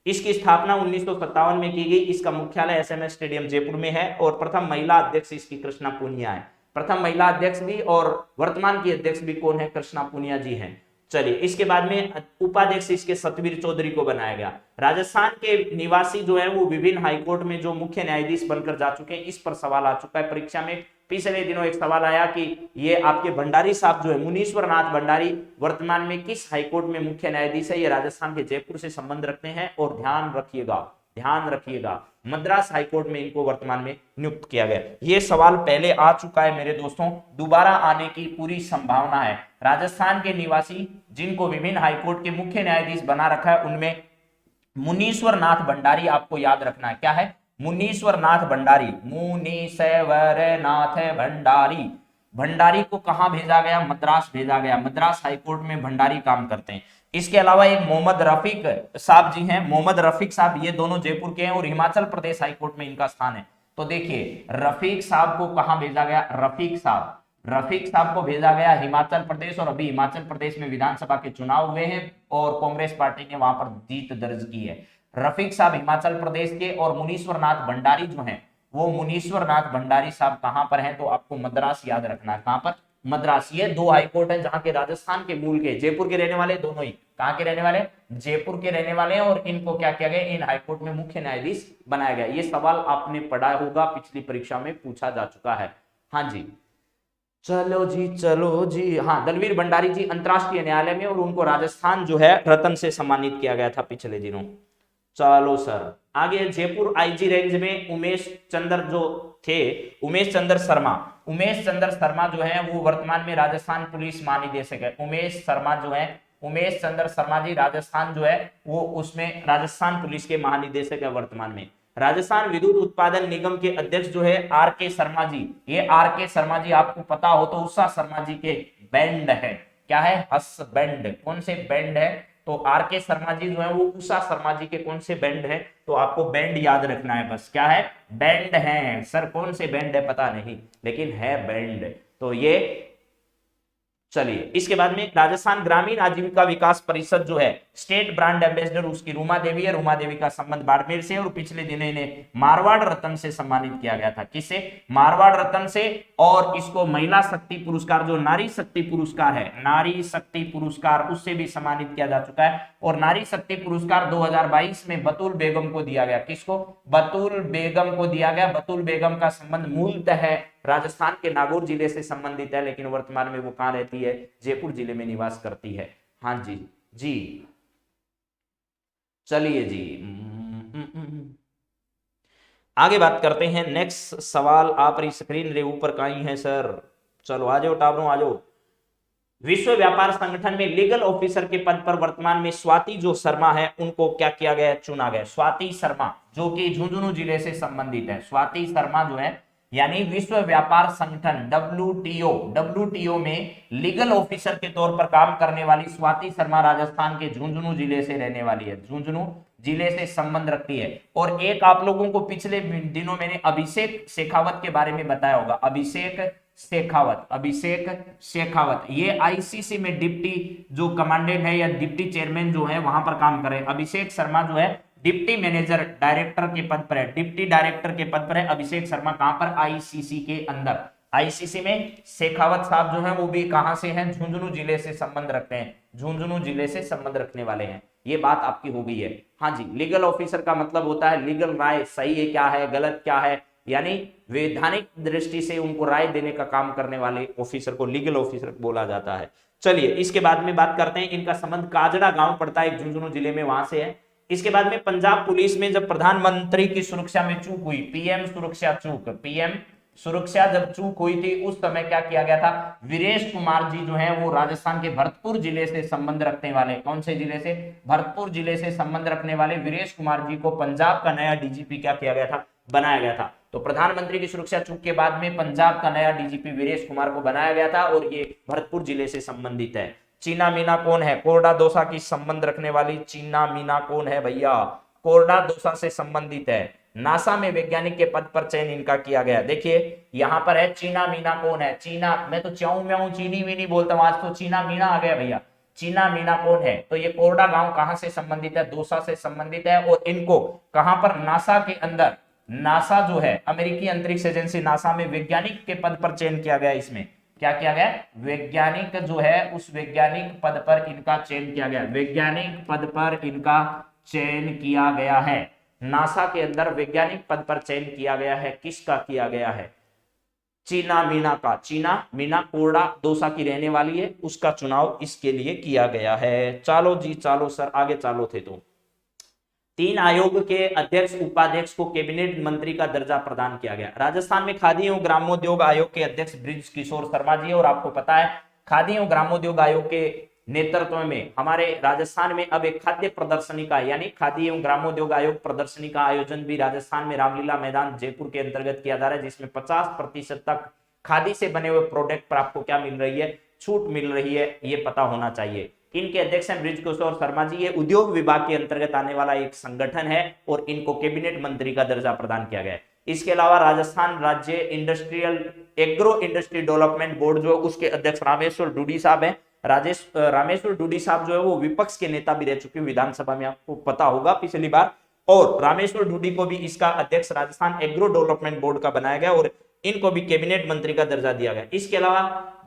इसकी स्थापना 1957 में की गई। इसका मुख्यालय एसएमएस स्टेडियम जयपुर में है और प्रथम महिला अध्यक्ष इसकी कृष्णा पूनिया है। प्रथम महिला अध्यक्ष भी और वर्तमान की अध्यक्ष भी कौन है? कृष्णा पूनिया जी हैं। चलिए, इसके बाद में उपाध्यक्ष इसके सतवीर चौधरी को बनाया गया। राजस्थान के निवासी जो है वो विभिन्न हाईकोर्ट में जो मुख्य न्यायाधीश बनकर जा चुके हैं, इस पर सवाल आ चुका है परीक्षा में। पिछले दिनों एक सवाल आया कि ये आपके भंडारी साहब जो है मुनीश्वर नाथ भंडारी वर्तमान में किस हाईकोर्ट में मुख्य न्यायाधीश है? ये राजस्थान के जयपुर से संबंध रखते हैं। और ध्यान रखिएगा मद्रास हाईकोर्ट में इनको वर्तमान में नियुक्त किया गया। ये सवाल पहले आ चुका है मेरे दोस्तों, दोबारा आने की पूरी संभावना है। राजस्थान के निवासी जिनको विभिन्न हाईकोर्ट के मुख्य न्यायाधीश बना रखा है, उनमें मुनीश्वर नाथ भंडारी आपको याद रखना है। क्या है? मुनीश्वर नाथ भंडारी, मुनीश्वर नाथ भंडारी। भंडारी को कहां भेजा गया? मद्रास भेजा गया। मद्रास हाईकोर्ट में भंडारी काम करते हैं। इसके अलावा एक मोहम्मद रफीक साहब जी हैं, मोहम्मद रफीक साहब, ये दोनों जयपुर के हैं और हिमाचल प्रदेश हाईकोर्ट में इनका स्थान है। तो देखिए, रफीक साहब को कहां भेजा गया? रफीक साहब को भेजा गया हिमाचल प्रदेश, और अभी हिमाचल प्रदेश में विधानसभा के चुनाव हुए हैं और कांग्रेस पार्टी ने वहां पर जीत दर्ज की है। रफीक साहब हिमाचल प्रदेश के, और मुनीश्वर नाथ भंडारी जो हैं वो मुनीश्वर नाथ भंडारी साहब कहां पर हैं? तो आपको मद्रास याद रखना है। कहां पर? मद्रास। ये दो हाईकोर्ट हैं जहां के राजस्थान के मूल के, जयपुर के रहने वाले दोनों ही, कहां के रहने वाले? जयपुर के रहने वाले हैं। और इनको क्या किया गया? इन हाईकोर्ट में मुख्य न्यायाधीश बनाया गया। ये सवाल आपने पढ़ा होगा, पिछली परीक्षा में पूछा जा चुका है। हाँ जी, चलो जी। हाँ, दलवीर भंडारी जी अंतरराष्ट्रीय न्यायालय में, और उनको राजस्थान जो है रत्न से सम्मानित किया गया था पिछले दिनों। चलो सर आगे, जयपुर आईजी रेंज में उमेश चंद्र जो थे, उमेश चंद्र शर्मा जो है वो वर्तमान में राजस्थान पुलिस महानिदेशक है। उमेश चंद्र शर्मा जी राजस्थान जो है वो उसमें राजस्थान पुलिस के महानिदेशक है वर्तमान में। राजस्थान विद्युत उत्पादन निगम के अध्यक्ष जो है आर के शर्मा जी। ये आर के शर्मा जी आपको पता हो तो उषा शर्मा जी के बैंड है। क्या है? हसबैंड। कौन से बैंड है? तो आर के शर्मा जी जो है वो उषा शर्मा जी के कौन से बैंड है? तो आपको बैंड याद रखना है बस। क्या है? बैंड है। सर कौन से बैंड है पता नहीं, लेकिन है बैंड। तो ये चलिए, इसके बाद में राजस्थान ग्रामीण आजीविका विकास परिषद जो है स्टेट ब्रांड एम्बेसडर उसकी रूमा देवी है। रूमा देवी का संबंध बाड़मेर से, और पिछले दिनों इन्हें मारवाड़ रत्न से सम्मानित किया गया था। किससे? मारवाड़ रत्न से। और इसको महिला शक्ति पुरस्कार, जो नारी शक्ति पुरस्कार है, नारी शक्ति पुरस्कार, उससे भी सम्मानित किया जा चुका है। और नारी शक्ति पुरस्कार 2022 में बतूल बेगम को दिया गया। किसको? बतूल बेगम को दिया गया। बतूल बेगम का संबंध मूलतः है राजस्थान के नागौर जिले से संबंधित है, लेकिन वर्तमान में वो कहां रहती है? जयपुर जिले में निवास करती है। हाँ जी। चलिए जी, आगे बात करते हैं। नेक्स्ट सवाल आप स्क्रीन रे ऊपर कहीं है सर। चलो आ जाओ टाबरों, आ जाओ। विश्व व्यापार संगठन में लीगल ऑफिसर के पद पर वर्तमान में स्वाति जो शर्मा है उनको क्या किया गया? चुना गया। स्वाति शर्मा जो कि झुंझुनू जिले से संबंधित है। स्वाति शर्मा जो है, यानी विश्व व्यापार संगठन WTO में लीगल ऑफिसर के तौर पर काम करने वाली स्वाति शर्मा राजस्थान के झुंझुनू जिले से रहने वाली है। झुंझुनू जिले से संबंध रखती है। और एक आप लोगों को पिछले दिनों मैंने अभिषेक शेखावत के बारे में बताया होगा। अभिषेक शेखावत ये आईसीसी में डिप्टी जो कमांडेंट है या डिप्टी चेयरमैन जो है वहां पर काम कर रहे हैं। अभिषेक शर्मा जो है डिप्टी मैनेजर डायरेक्टर के पद पर है, डिप्टी डायरेक्टर के पद पर है अभिषेक शर्मा। कहां पर? आईसीसी के अंदर। आईसीसी में शेखावत साहब जो है वो भी कहां से हैं? झुंझुनू जिले से संबंध रखते हैं। झुंझुनू जिले से संबंध रखने वाले हैं। ये बात आपकी हो गई है। हाँ जी, लीगल ऑफिसर का मतलब होता है लीगल राय, सही है क्या है, गलत क्या है, यानी वैधानिक दृष्टि से उनको राय देने का काम करने वाले ऑफिसर को लीगल ऑफिसर बोला जाता है। चलिए, इसके बाद में बात करते हैं। इनका संबंध काजड़ा गांव पड़ता है, झुंझुनू जिले में, वहां से है। इसके बाद में पंजाब पुलिस में जब प्रधानमंत्री की सुरक्षा में चूक हुई, पीएम सुरक्षा जब चूक हुई थी, उस समय क्या किया गया था? वीरेश कुमार जी जो है वो राजस्थान के भरतपुर जिले से संबंध रखने वाले, कौन से जिले से? भरतपुर जिले से संबंध रखने वाले वीरेश कुमार जी को पंजाब का नया डीजीपी क्या किया गया था? बनाया गया था। तो प्रधानमंत्री की सुरक्षा चूक के बाद में पंजाब का नया डीजीपी वीरेश कुमार को बनाया गया था, और ये भरतपुर जिले से संबंधित है। चीना मीना कौन है? कोरडा दोसा की संबंध रखने वाली चीना मीना कौन है भैया? कोरडा दोसा से संबंधित है। नासा में वैज्ञानिक के पद पर चयन इनका किया गया। देखिए यहां पर है चीना मीना कौन है? चीना, मैं तो चाऊ म्याऊ चीनी मीनी बोलता हूं, आज तो चीना मीना आ गया भैया। चीना मीना कौन है? तो ये कोरडा गांव कहां से संबंधित है? दोसा से संबंधित है। और इनको कहां पर? नासा के अंदर, नासा जो है अमेरिकी अंतरिक्ष एजेंसी नासा में वैज्ञानिक के पद पर चयन किया गया। इसमें क्या किया गया? वैज्ञानिक जो है उस वैज्ञानिक पद पर इनका चयन किया गया। वैज्ञानिक पद पर इनका चयन किया गया है। नासा के अंदर वैज्ञानिक पद पर चयन किया गया है। किसका किया गया है? चीना मीना का। चीना मीना कोरडा दोसा की रहने वाली है, उसका चुनाव इसके लिए किया गया है। चलो जी चलो सर, आगे चालो थे तो 3 आयोग के अध्यक्ष उपाध्यक्ष को कैबिनेट मंत्री का दर्जा प्रदान किया गया। राजस्थान में खादी एवं ग्रामोद्योग आयोग के अध्यक्ष बृज किशोर शर्मा जी, और आपको पता है खादी एवं ग्रामोद्योग आयोग के नेतृत्व में हमारे राजस्थान में अब एक खाद्य प्रदर्शनी का यानी खादी एवं ग्रामोद्योग आयोग प्रदर्शनी का आयोजन भी राजस्थान में रामलीला मैदान जयपुर के अंतर्गत किया जा रहा है, जिसमें 50% तक खादी से बने हुए प्रोडक्ट पर आपको क्या मिल रही है? छूट मिल रही है। ये पता होना चाहिए। इनके अध्यक्ष हैं बृज किशोर शर्मा जी। ये उद्योग विभाग के अंतर्गत आने वाला एक संगठन है और इनको कैबिनेट मंत्री का दर्जा प्रदान किया गया है। इसके अलावा राजस्थान राज्य industrial agro industry development board जो उसके अध्यक्ष रामेश्वर डूडी साहब हैं। रामेश्वर डूडी साहब जो है वो विपक्ष के नेता भी रह चुके हैं विधानसभा में, आपको पता होगा पिछली बार। और रामेश्वर डूडी को भी इसका अध्यक्ष राजस्थान एग्रो डेवलपमेंट बोर्ड का बनाया गया और इनको भी कैबिनेट मंत्री का दर्जा दिया गया। इसके अलावा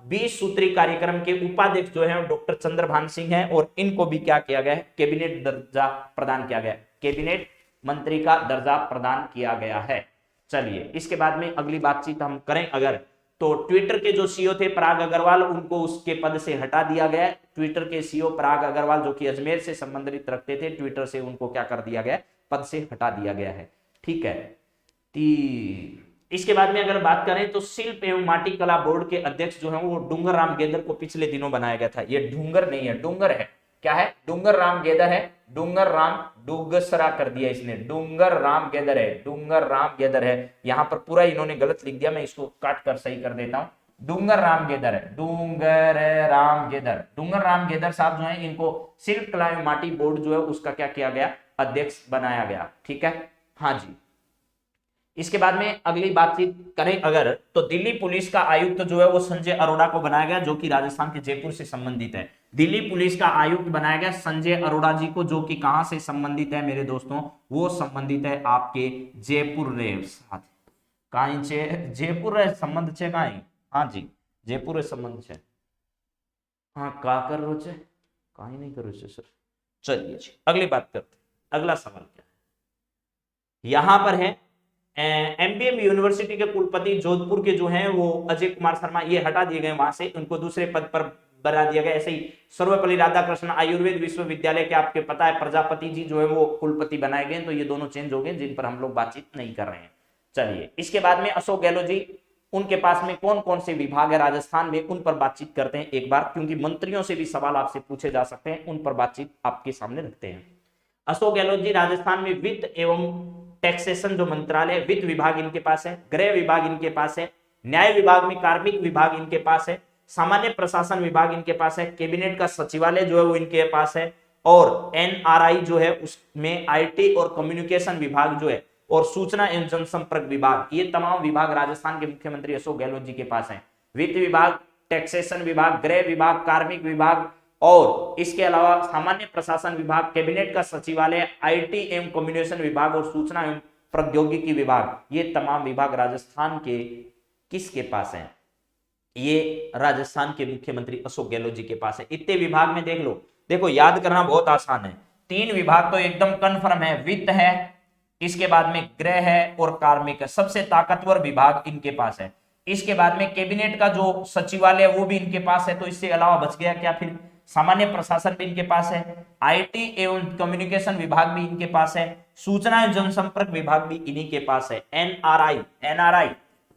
20 सूत्री कार्यक्रम के उपाध्यक्ष जो है डॉक्टर चंद्रभान सिंह हैं और इनको भी क्या किया गया है? कैबिनेट दर्जा प्रदान किया गया। कैबिनेट मंत्री का दर्जा प्रदान किया गया है। चलिए इसके बाद में अगली बातचीत हम करें अगर, तो ट्विटर के जो सीईओ थे पराग अग्रवाल, उनको उसके पद से हटा दिया गया। ट्विटर के सीईओ पराग अग्रवाल जो कि अजमेर से संबंधित रखते थे, ट्विटर से उनको क्या कर दिया गया? पद से हटा दिया गया है। ठीक है। इसके बाद में अगर बात करें तो शिल्प एवं माटी कला बोर्ड के अध्यक्ष जो है वो डूंगर राम गेदर को पिछले दिनों बनाया गया था। ये डूंगर नहीं है, डूंगर है। क्या है? डूंगर राम गेदर है। डूंगर राम डूगसरा कर दिया इसने, डूंगर राम गेदर है, डूंगर राम गेदर है। यहां पर पूरा इन्होंने गलत लिख दिया, मैं इसको काट कर सही कर देता हूं। डूंगर राम गेदर है, डूंगर राम गेदर। डूंगर राम गेदर साहब जो है इनको शिल्प कला एवं माटी बोर्ड जो है उसका क्या किया गया? अध्यक्ष बनाया गया। ठीक है, हाँ जी। इसके बाद में अगली बातचीत करें अगर, तो दिल्ली पुलिस का आयुक्त जो है वो संजय अरोड़ा को बनाया गया, जो कि राजस्थान के जयपुर से संबंधित है। दिल्ली पुलिस का आयुक्त बनाया गया संजय अरोड़ा जी को, जो कि कहां से संबंधित है मेरे दोस्तों? वो संबंधित है आपके जयपुर रे साथ। कहीं से जयपुर रे संबंध छे कहीं? हाँ जी, जयपुर रे संबंध छे। हाँ का कर रो छे? कहीं नहीं करो छे सर। चलिए जी अगली बात करते हैं। अगला सवाल क्या है? यहां पर है एमबीएम यूनिवर्सिटी के कुलपति जोधपुर के जो हैं वो अजय कुमार शर्मा, ये हटा दिए गए वहां से, उनको दूसरे पद पर बना दिया गया। ऐसे ही सर्वपल्ली राधाकृष्ण आयुर्वेद विश्वविद्यालय के आपके पता है प्रजापति जी जो है वो कुलपति बनाए गए। तो ये दोनों चेंज हो गए जिन पर हम लोग बातचीत नहीं कर रहे हैं। चलिए इसके बाद में अशोक गहलोत जी, उनके पास में कौन कौन से विभाग है राजस्थान में, उन पर बातचीत करते हैं एक बार, क्योंकि मंत्रियों से भी सवाल आपसे पूछे जा सकते हैं, उन पर बातचीत आपके सामने रखते हैं। अशोक गहलोत जी राजस्थान में वित्त एवं टैक्सेशन जो मंत्रालय, वित्त विभाग इनके पास है, गृह विभाग इनके पास है, न्याय विभाग में कार्मिक विभाग इनके पास है, सामान्य प्रशासन विभाग इनके पास है, कैबिनेट का सचिवालय जो है वो इनके पास है, और एनआरआई जो है उसमें आईटी और कम्युनिकेशन विभाग जो है, और सूचना एवं जनसंपर्क विभाग, ये तमाम विभाग राजस्थान के मुख्यमंत्री अशोक गहलोत जी के पास है। वित्त विभाग, टैक्सेशन विभाग, गृह विभाग, कार्मिक विभाग और इसके अलावा सामान्य प्रशासन विभाग, कैबिनेट का सचिवालय, आईटी एवं कम्युनिकेशन विभाग और सूचना एवं प्रौद्योगिकी विभाग, ये तमाम विभाग राजस्थान के किसके पास हैं? ये राजस्थान के मुख्यमंत्री अशोक गहलोत जी के पास है। इतने विभाग में देख लो, देखो याद करना बहुत आसान है। 3 विभाग तो एकदम कंफर्म है, वित्त है, इसके बाद में गृह है और कार्मिक है, सबसे ताकतवर विभाग इनके पास है। इसके बाद में कैबिनेट का जो सचिवालय वो भी इनके पास है। तो इससे अलावा बच गया क्या फिर? सामान्य प्रशासन भी इनके पास है, आईटी एवं कम्युनिकेशन विभाग भी इनके पास है, सूचना एवं जनसंपर्क विभाग भी इन्हीं के पास है। एनआरआई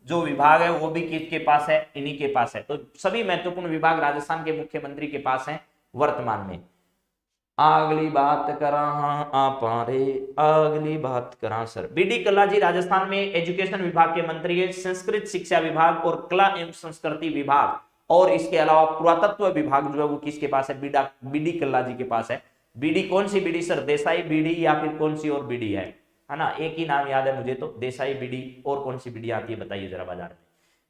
जो विभाग है वो भी किसके पास है? इन्हीं के पास है। तो सभी महत्वपूर्ण विभाग राजस्थान के मुख्यमंत्री के पास हैं वर्तमान में। अगली बात करा अगली बात करा सर, बीडी कल्ला जी राजस्थान में एजुकेशन विभाग के मंत्री है, संस्कृत शिक्षा विभाग और कला एवं संस्कृति विभाग और इसके अलावा पुरातत्व विभाग जो है वो किसके पास है, बीडी कल्ला जी के पास है। बीडी कौन सी बीडी सर, देसाई बीडी या फिर कौन सी और बीडी है ना, एक ही नाम याद है मुझे तो, देसाई बीडी, और कौन सी बीडी आती है बताइए जरा बाजार में।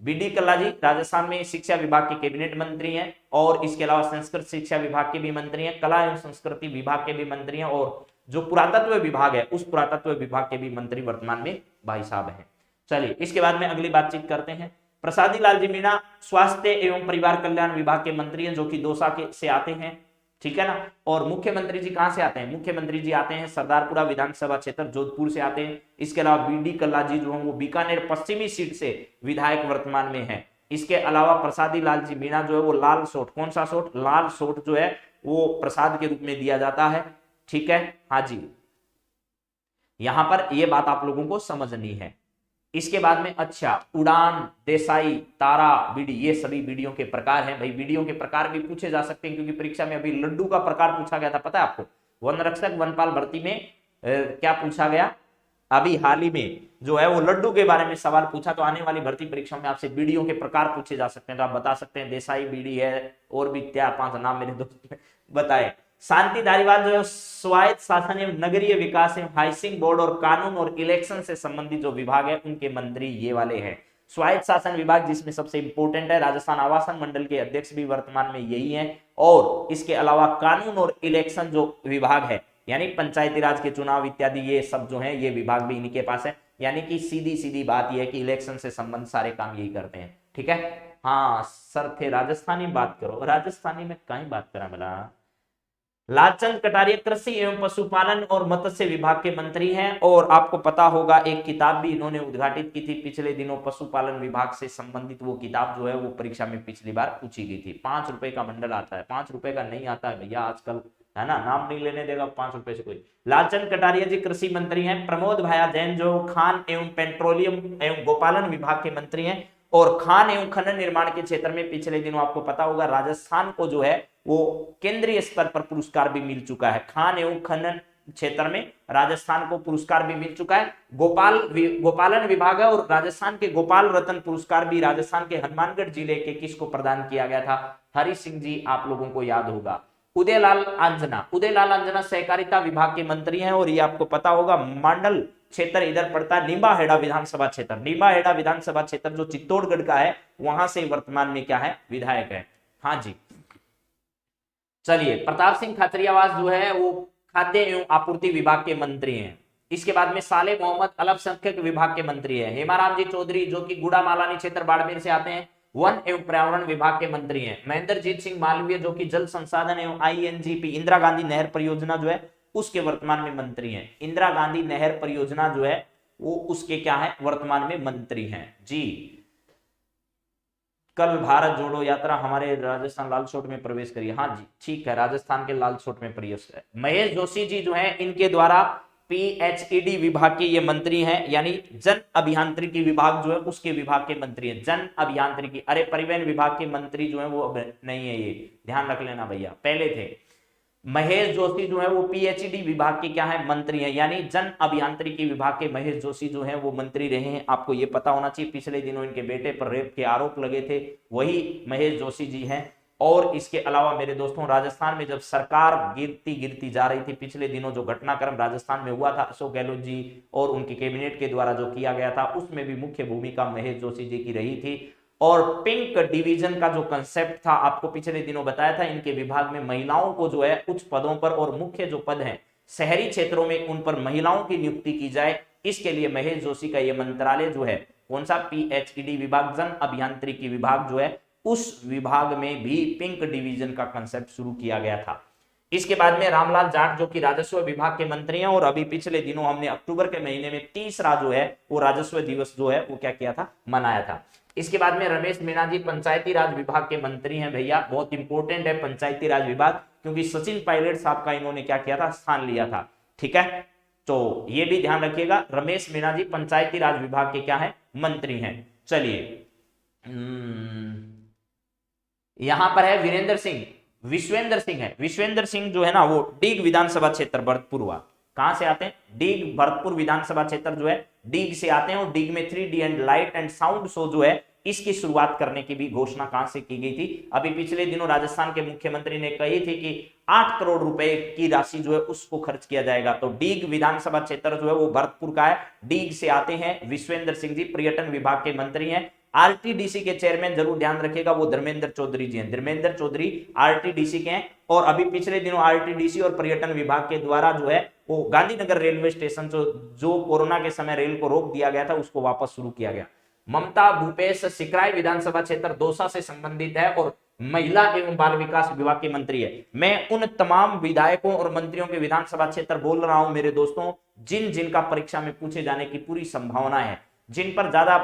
बीडी कल्ला जी राजस्थान में शिक्षा विभाग के कैबिनेट मंत्री हैं और इसके अलावा संस्कृत शिक्षा विभाग के भी मंत्री हैं, कला एवं संस्कृति विभाग के भी मंत्री हैं, और जो पुरातत्व विभाग है उस पुरातत्व विभाग के भी मंत्री वर्तमान में भाई साहब हैं। चलिए इसके बाद में अगली बातचीत करते हैं। प्रसादी लाल जी मीणा स्वास्थ्य एवं परिवार कल्याण विभाग के मंत्री हैं, जो कि दौसा से आते हैं, ठीक है ना। और मुख्यमंत्री जी कहां से आते हैं, मुख्यमंत्री जी आते हैं सरदारपुरा विधानसभा क्षेत्र जोधपुर से आते हैं। इसके अलावा बीडी कल्ला जी जो है वो बीकानेर पश्चिमी सीट से विधायक वर्तमान में है। इसके अलावा प्रसादी लाल जी मीणा जो है वो लाल सोट, कौन सा सोट, लाल सोट जो है वो प्रसाद के रूप में दिया जाता है, ठीक है। हाँ जी, यहां पर यह बात आप लोगों को समझनी है। इसके बाद में अच्छा, उड़ान, देसाई, तारा, बीडी, ये सभी बीडियों के प्रकार हैं। भाई बीडियों के प्रकार भी पूछे जा सकते हैं, क्योंकि परीक्षा में अभी लड्डू का प्रकार पूछा गया था, पता है आपको। वन रक्षक वनपाल भर्ती में क्या पूछा गया, अभी हाल ही में जो है वो लड्डू के बारे में सवाल पूछा। तो आने वाली भर्ती परीक्षा में आपसे बीडियों के प्रकार पूछे जा सकते हैं, तो आप बता सकते हैं देसाई बीडी है, और भी क्या 5 नाम मेरे दोस्त ने बताए। शांति धारीवाल जो है स्वायत्त शासन एवं नगरीय विकास एवं हाउसिंग बोर्ड और कानून और इलेक्शन से संबंधित जो विभाग है उनके मंत्री ये वाले हैं। स्वायत्त शासन विभाग जिसमें सबसे इंपोर्टेंट है, राजस्थान आवासन मंडल के अध्यक्ष भी वर्तमान में यही है। और इसके अलावा कानून और इलेक्शन जो विभाग है, यानी पंचायती राज के चुनाव इत्यादि, ये सब जो है ये विभाग भी इन्हीं के पास है। यानी कि सीधी सीधी बात यह है कि इलेक्शन से संबंध सारे काम यही करते हैं, ठीक है। हाँ सर थे राजस्थानी बात करो, राजस्थानी में कहीं बात करा मिला। लालचंद कटारिया कृषि एवं पशुपालन और मत्स्य विभाग के मंत्री हैं, और आपको पता होगा एक किताब भी इन्होंने उद्घाटित की थी पिछले दिनों, पशुपालन विभाग से संबंधित। वो किताब जो है वो परीक्षा में पिछली बार पूछी गई थी। 5 रुपए का बंडल आता है, 5 रुपए का नहीं आता है भैया आजकल, है ना, नाम नहीं लेने देगा 5 रुपए से कोई। लालचंद कटारिया जी कृषि मंत्री हैं। प्रमोद भाया जैन जो खान एवं पेट्रोलियम एवं गोपालन विभाग के मंत्री हैं, और खान एवं खनन निर्माण के क्षेत्र में पिछले दिनों आपको पता होगा राजस्थान को जो है वो केंद्रीय स्तर पर पुरस्कार भी मिल चुका है। खान एवं खनन क्षेत्र में राजस्थान को पुरस्कार भी मिल चुका है। गोपालन विभाग है, और राजस्थान के गोपाल रत्न पुरस्कार भी राजस्थान के हनुमानगढ़ जिले के किसको प्रदान किया गया था, हरि सिंह जी, आप लोगों को याद होगा। उदयलाल अंजना सहकारिता विभाग के मंत्री हैं, और ये आपको पता होगा मंडल क्षेत्र इधर पड़ता है निम्बाहेड़ा विधानसभा क्षेत्र, निम्बाहेड़ा विधानसभा क्षेत्र जो चित्तौड़गढ़ का है, वहां से वर्तमान में क्या है, विधायक है। हाँ जी, चलिए प्रताप सिंह खाचरियावास जो है वो खाद्य एवं आपूर्ति विभाग के मंत्री हैं। इसके बाद में साले मोहम्मद अल्पसंख्यक विभाग के मंत्री हैं। हेमाराम जी चौधरी जो कि गुड़ा मालानी क्षेत्र बाड़मेर से आते हैं, वन एवं पर्यावरण विभाग के मंत्री हैं। महेंद्रजीत सिंह मालवीय जो कि जल संसाधन एवं INGP इंदिरा गांधी नहर परियोजना जो है उसके वर्तमान में मंत्री हैं। इंदिरा गांधी नहर परियोजना जो है वो उसके क्या है, वर्तमान में मंत्री हैं जी। कल भारत जोड़ो यात्रा हमारे राजस्थान लालसोट में प्रवेश करिए। हाँ जी ठीक है, राजस्थान के लालसोट में प्रवेश है। महेश जोशी जी जो है इनके द्वारा PHED विभाग के ये मंत्री हैं, यानी जन अभियांत्रिकी विभाग जो है उसके विभाग के मंत्री हैं। जन अभियांत्रिकी, अरे परिवहन विभाग के मंत्री जो है वो अब नहीं है, ये ध्यान रख लेना भैया, पहले थे। महेश जोशी जो है वो PHED विभाग के क्या है, मंत्री हैं, यानी जन अभियांत्रिकी विभाग के महेश जोशी जो है वो मंत्री रहे हैं। आपको ये पता होना चाहिए, पिछले दिनों इनके बेटे पर रेप के आरोप लगे थे, वही महेश जोशी जी हैं। और इसके अलावा मेरे दोस्तों राजस्थान में जब सरकार गिरती जा रही थी, पिछले दिनों जो घटनाक्रम राजस्थान में हुआ था अशोक गहलोत जी और उनके कैबिनेट के द्वारा जो किया गया था, उसमें भी मुख्य भूमिका महेश जोशी जी की रही थी। और पिंक डिवीजन का जो कंसेप्ट था आपको पिछले दिनों बताया था, इनके विभाग में महिलाओं को जो है उच्च पदों पर और मुख्य जो पद हैं शहरी क्षेत्रों में उन पर महिलाओं की नियुक्ति की जाए, इसके लिए महेश जोशी का यह मंत्रालय जो है कौन सा, PHED विभाग, जन अभियांत्रिकी विभाग जो है उस विभाग में भी पिंक डिवीजन का कंसेप्ट शुरू किया गया था। इसके बाद में रामलाल जाट जो कि राजस्व विभाग के मंत्री हैं, और अभी पिछले दिनों हमने अक्टूबर के महीने में तीसरा जो है वो राजस्व दिवस जो है वो क्या किया था, मनाया था। इसके बाद में रमेश मीणा जी पंचायती राज विभाग के मंत्री हैं। भैया बहुत इंपॉर्टेंट है पंचायती राज विभाग, क्योंकि सचिन पायलट साहब का इन्होंने क्या किया था, स्थान लिया था, ठीक है। तो ये भी ध्यान रखिएगा, रमेश मीणा जी पंचायती राज विभाग के क्या है, मंत्री हैं। चलिए यहां पर है विश्वेंद्र सिंह है। विश्वेंद्र सिंह जो है ना वो डीग विधानसभा क्षेत्र भरतपुर, कहां से आते हैं, डीग भरतपुर विधानसभा क्षेत्र जो है डीग से आते हैं, और डीग में 3D and light and sound show जो है इसकी शुरुआत करने की भी घोषणा कहां से की गई थी? अभी पिछले दिनों राजस्थान के मुख्यमंत्री ने कही थी कि 8 करोड़ रुपए की राशि जो है उसको खर्च किया जाएगा। तो डीग विधानसभा क्षेत्र जो है वो भरतपुर का है। डीग से आते हैं विश्वेंद्र सिंह जी, पर्यटन विभाग के मंत्री हैं। आरटीडीसी के चेयरमैन जरूर ध्यान रखिएगा, वो धर्मेंद्र चौधरी जी हैं। धर्मेंद्र चौधरी आरटीडीसी के हैं। और अभी पिछले दिनों आरटीडीसी और पर्यटन विभाग के द्वारा जो है वो गांधीनगर रेलवे स्टेशन जो कोरोना के समय रेल को रोक दिया गया था उसको वापस शुरू किया गया। ममता भूपेश सिकराय विधानसभा क्षेत्र दौसा से संबंधित है और महिला एवं बाल विकास विभाग की मंत्री है। मैं उन तमाम विधायकों और मंत्रियों के विधानसभा क्षेत्र बोल रहा हूं मेरे दोस्तों, जिनका परीक्षा में पूछे जाने की पूरी संभावना है, जिन पर ज्यादा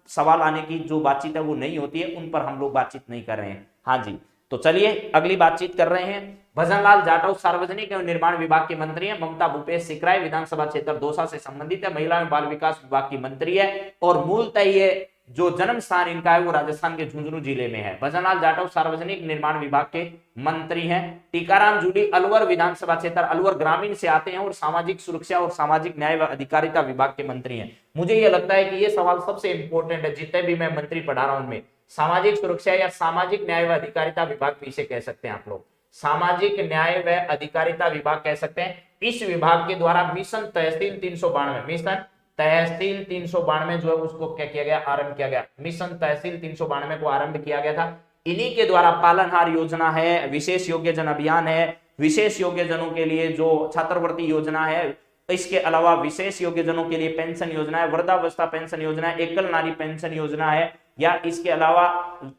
सवाल आने की जो बातचीत है वो नहीं होती है, उन पर हम लोग बातचीत नहीं कर रहे हैं। हाँ जी, तो चलिए अगली बातचीत कर रहे हैं। भजनलाल जाटव सार्वजनिक एवं निर्माण विभाग के मंत्री हैं। ममता भूपेश सिकराय विधानसभा क्षेत्र दौसा से संबंधित है, महिला एवं बाल विकास विभाग की मंत्री है। और मूलतः ये जो जन्म स्थान इनका है वो राजस्थान के झुंझुनू जिले में है। भजनलाल जाटव सार्वजनिक निर्माण विभाग के मंत्री हैं। टीकाराम जूली अलवर विधानसभा क्षेत्र अलवर ग्रामीण से आते हैं और सामाजिक सुरक्षा और सामाजिक न्याय व अधिकारिता विभाग के मंत्री हैं। मुझे यह लगता है कि ये सवाल सबसे इंपॉर्टेंट है, जितने भी मैं मंत्री पढ़ा रहा हूं उनमें सामाजिक सुरक्षा या सामाजिक न्याय व अधिकारिता विभाग भी इसे कह सकते हैं आप लोग, सामाजिक न्याय व अधिकारिता विभाग कह सकते हैं। इस विभाग के द्वारा मिशन तहसील 392 मिशन तहसील 392 जो है उसको क्या किया गया, आरंभ किया गया। मिशन तहसील 392 को आरंभ किया गया था। इन्हीं के द्वारा पालनहार योजना है, विशेष योग्य जन अभियान है, विशेष योग्य जनों के लिए जो छात्रवृत्ति योजना है, इसके अलावा विशेष योग्य जनों के लिए पेंशन योजना है, वृद्धावस्था पेंशन योजना है, एकल नारी पेंशन योजना है, या इसके अलावा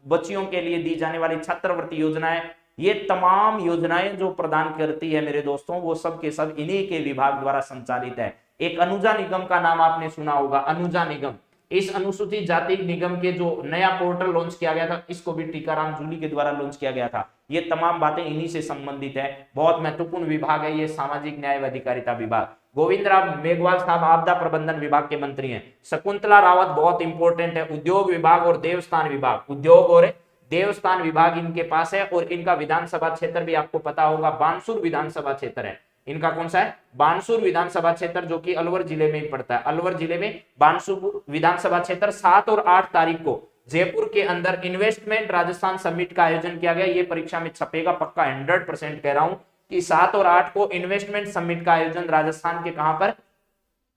बच्चियों के लिए दी जाने वाली छात्रवृत्ति योजना है। ये तमाम योजनाएं जो प्रदान करती है मेरे दोस्तों, वो सब के सब इन्हीं के विभाग द्वारा संचालित है। एक अनुजा निगम का नाम आपने सुना होगा, अनुजा निगम। इस अनुसूचित जाति निगम के जो नया पोर्टल लॉन्च किया गया था, इसको भी टीकाराम जूली के द्वारा लॉन्च किया गया था। ये तमाम बातें इन्हीं से संबंधित है। बहुत महत्वपूर्ण विभाग है ये सामाजिक न्याय व अधिकारिता विभाग। गोविंद राम मेघवाल साहब आपदा प्रबंधन विभाग के मंत्री हैं। शकुंतला रावत बहुत इंपॉर्टेंट है, उद्योग विभाग और देवस्थान विभाग, उद्योग और देवस्थान विभाग इनके पास है। और इनका विधानसभा क्षेत्र भी आपको पता होगा, बानसूर विधानसभा क्षेत्र है। इनका कौन सा है? बानसूर विधानसभा क्षेत्र, जो कि अलवर जिले में ही पड़ता है। अलवर जिले में बानसूर विधानसभा क्षेत्र। 7 और 8 तारीख को जयपुर के अंदर इन्वेस्टमेंट राजस्थान समिट का आयोजन किया गया। ये परीक्षा में छपेगा पक्का, 100% कह रहा हूं कि 7 और 8 को इन्वेस्टमेंट समिट का आयोजन राजस्थान के कहां पर?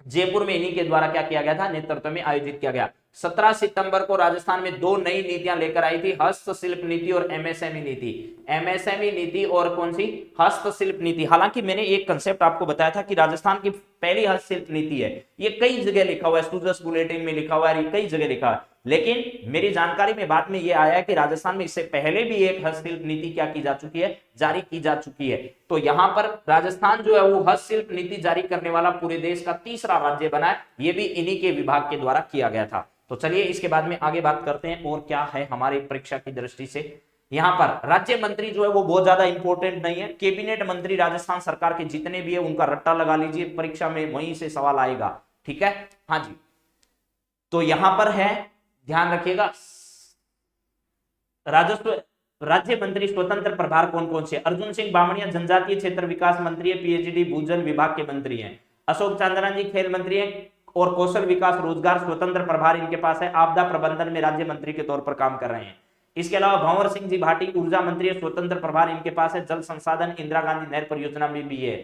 जयपुर में इन्हीं के द्वारा क्या किया गया था? नेतृत्व में आयोजित किया गया। 17 सितंबर को राजस्थान में 2 नई नीतियां लेकर आई थी, हस्तशिल्प नीति और एमएसएमई नीति। एमएसएमई नीति और कौन सी? हस्तशिल्प नीति। हालांकि मैंने एक कंसेप्ट आपको बताया था कि राजस्थान की पहली हस्तशिल्प नीति है, ये कई जगह लिखा हुआ है, स्टूडेंट्स बुलेटिन में लिखा हुआ है, कई जगह लिखा है। लेकिन मेरी जानकारी में बाद में ये आया है कि राजस्थान में इससे पहले भी एक हस्तशिल्प नीति क्या की जा चुकी है? जारी की जा चुकी है। तो यहाँ पर राजस्थान जो है वो हस्तशिल्प नीति जारी करने वाला पूरे देश का तीसरा राज्य बना है। ये भी इन्हीं के विभाग के द्वारा किया गया था। तो चलिए इसके बाद में आगे बात करते हैं और क्या है हमारी परीक्षा की दृष्टि से। यहाँ पर राज्य मंत्री जो है वो बहुत ज्यादा इंपॉर्टेंट नहीं है। कैबिनेट मंत्री राजस्थान सरकार के जितने भी है उनका रट्टा लगा लीजिए, परीक्षा में वहीं से सवाल आएगा। ठीक है, हाँ जी। तो यहां पर है, ध्यान रखिएगा, राजस्व राज्य मंत्री स्वतंत्र प्रभार कौन कौन से? अर्जुन सिंह बामणिया जनजातीय क्षेत्र विकास मंत्री है, पीएचडी भूजल विभाग के मंत्री हैं। अशोक चांदना जी खेल मंत्री हैं और कौशल विकास रोजगार स्वतंत्र प्रभार इनके पास है। आपदा प्रबंधन में राज्य मंत्री के तौर पर काम कर रहे हैं। इसके अलावा भंवर सिंह जी भाटी ऊर्जा मंत्री है, स्वतंत्र प्रभार इनके पास है। जल संसाधन इंदिरा गांधी नहर परियोजना में भी है।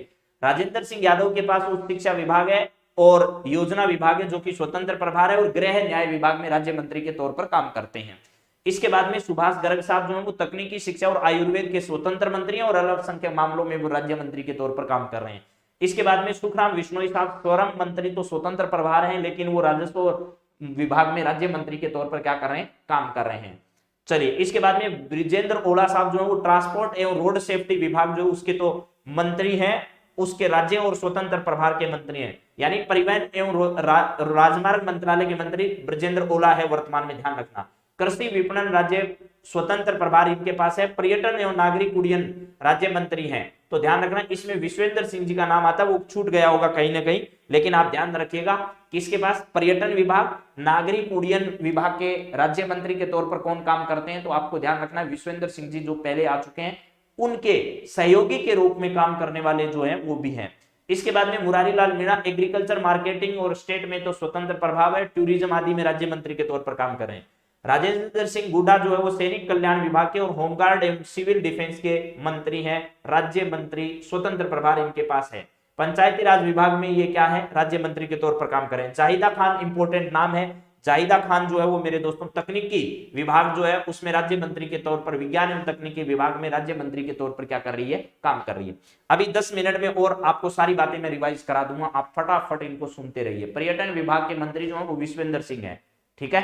राजेंद्र सिंह यादव के पास उच्च शिक्षा विभाग है और योजना विभाग है जो कि स्वतंत्र प्रभार है, और गृह न्याय विभाग में राज्य मंत्री के तौर पर काम करते हैं। इसके बाद में सुभाष गर्ग साहब जो है वो तकनीकी शिक्षा और आयुर्वेद के स्वतंत्र मंत्री हैं और अल्पसंख्यक मामलों में वो राज्य मंत्री के तौर पर काम कर रहे हैं। इसके बाद में सुखराम विश्नोई साहब श्रम मंत्री तो स्वतंत्र प्रभार हैं, लेकिन वो राजस्व विभाग में राज्य मंत्री के तौर पर क्या कर रहे हैं? काम कर रहे हैं। चलिए इसके बाद में ब्रिजेंद्र ओला साहब जो है वो ट्रांसपोर्ट एवं रोड सेफ्टी विभाग जो उसके तो मंत्री हैं, उसके राज्य और स्वतंत्र प्रभार के मंत्री हैं, यानी परिवहन एवं राजमार्ग मंत्रालय के मंत्री ब्रिजेंद्र ओला है वर्तमान में, ध्यान रखना। कृषि विपणन राज्य स्वतंत्र प्रभार इनके पास है। पर्यटन एवं नागरिक उड्डयन राज्य मंत्री हैं, तो ध्यान रखना इसमें विश्वेंद्र सिंह जी का नाम आता है, वो छूट गया होगा कहीं ना कहीं, लेकिन आप ध्यान रखिएगा किसके पास? पर्यटन विभाग, नागरिक उड्डयन विभाग के राज्य मंत्री के तौर पर कौन काम करते हैं? तो आपको ध्यान रखना विश्वेंद्र सिंह जी जो पहले आ चुके हैं, उनके सहयोगी के रूप में काम करने वाले जो हैं वो भी हैं। इसके बाद में मुरारी लाल मीणा एग्रीकल्चर मार्केटिंग और स्टेट में तो स्वतंत्र प्रभाव है, टूरिज्म आदि में राज्य मंत्री के तौर पर काम कर रहे हैं। राजेंद्र सिंह गुड्डा जो है वो सैनिक कल्याण विभाग के और होमगार्ड एवं सिविल डिफेंस के मंत्री हैं, राज्य मंत्री, स्वतंत्र प्रभार इनके पास है। पंचायती राज विभाग में ये क्या है, राज्य मंत्री के तौर पर काम करें। जाहिदा खान इंपोर्टेंट नाम है, जाहिदा खान जो है वो मेरे दोस्तों तकनीकी विभाग जो है उसमें राज्य मंत्री के तौर पर, विज्ञान एवं तकनीकी विभाग में राज्य मंत्री के तौर पर क्या कर रही है, काम कर रही है। अभी 10 मिनट में और आपको सारी बातें मैं रिवाइज करा दूंगा, आप फटाफट इनको सुनते रहिए। पर्यटन विभाग के मंत्री जो है वो विश्वेंद्र सिंह है, ठीक है।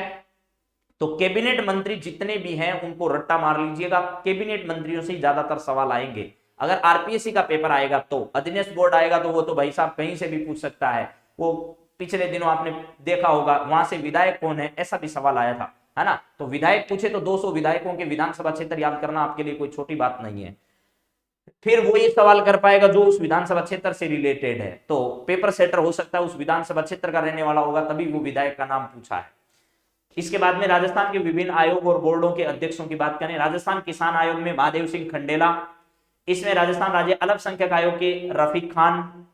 तो कैबिनेट मंत्री जितने भी हैं उनको रट्टा मार लीजिएगा, कैबिनेट मंत्रियों से ज्यादातर सवाल आएंगे। अगर आरपीएससी का पेपर आएगा तो, अधीनस्थ बोर्ड आएगा तो वो तो भाई साहब कहीं से भी पूछ सकता है। वो पिछले दिनों आपने देखा होगा वहां से विधायक कौन है, ऐसा भी सवाल आया था, है ना। तो विधायक पूछे तो 200 विधायकों के विधानसभा क्षेत्र याद करना आपके लिए कोई छोटी बात नहीं है। फिर वो ये सवाल कर पाएगा जो उस विधानसभा क्षेत्र से रिलेटेड है, तो पेपर सेटर हो सकता है उस विधानसभा क्षेत्र का रहने वाला होगा, तभी वो विधायक का नाम पूछा है। इसके बाद में राजस्थान के विभिन्न आयोग और बोर्डों के अध्यक्षों की बात करें। राजस्थान किसान आयोग में महादेव सिंह खंडेला, इसमें राजस्थान राज्य अल्पसंख्यक आयोग के रफीक खान,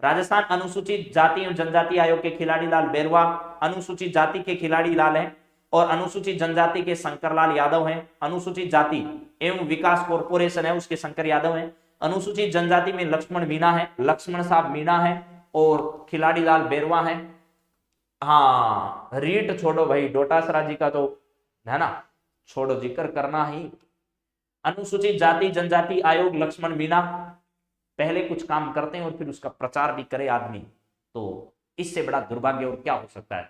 राजस्थान अनुसूचित जाति एवं जनजाति आयोग के खिलाड़ी लाल बेरवा, अनुसूचित जाति के खिलाड़ी लाल है, और अनुसूचित जनजाति के शंकरलाल यादव हैं, अनुसूचित जाति एवं विकास कॉर्पोरेशन है उसके शंकर यादव हैं, अनुसूचित जनजाति में लक्ष्मण मीणा है, लक्ष्मण साहब मीणा है, और खिलाड़ी लाल बेरवा है। हाँ रीट छोड़ो भाई, डोटासरा जी का तो है ना, छोड़ो जिक्र करना ही। अनुसूचित जाति जनजाति आयोग लक्ष्मण मीणा पहले कुछ काम करते हैं और फिर उसका प्रचार भी करे आदमी, तो इससे बड़ा दुर्भाग्य और क्या हो सकता है।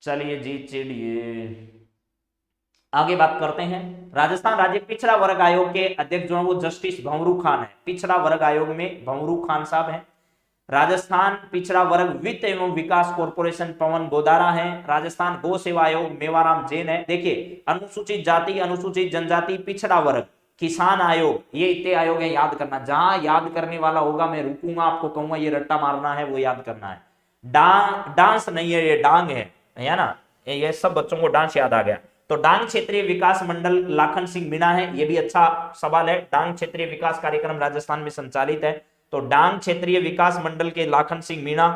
चलिए जी चलिए आगे बात करते हैं। राजस्थान राज्य पिछड़ा वर्ग आयोग के अध्यक्ष जो है वो जस्टिस भंवरू खान है, पिछड़ा वर्ग आयोग में भंवरू खान साहब हैं। राजस्थान पिछड़ा वर्ग वित्त एवं विकास कॉर्पोरेशन पवन गोदारा है। राजस्थान गौ सेवा आयोग मेवाराम जैन है। देखिए अनुसूचित जाति अनुसूचित जनजाति पिछड़ा वर्ग किसान आयोग, ये इतने आयोग है, याद करना। जहां याद करने वाला होगा मैं रुकूंगा, आपको कहूंगा ये रट्टा मारना है, वो याद करना है। डांस नहीं है, ये डांग है ना, ये सब बच्चों को डांस याद आ गया। तो डांग क्षेत्रीय विकास मंडल लाखन सिंह मीणा है, ये भी अच्छा सवाल है। डांग क्षेत्रीय विकास कार्यक्रम राजस्थान में संचालित है, तो डांग क्षेत्रीय विकास मंडल के लाखन सिंह मीणा।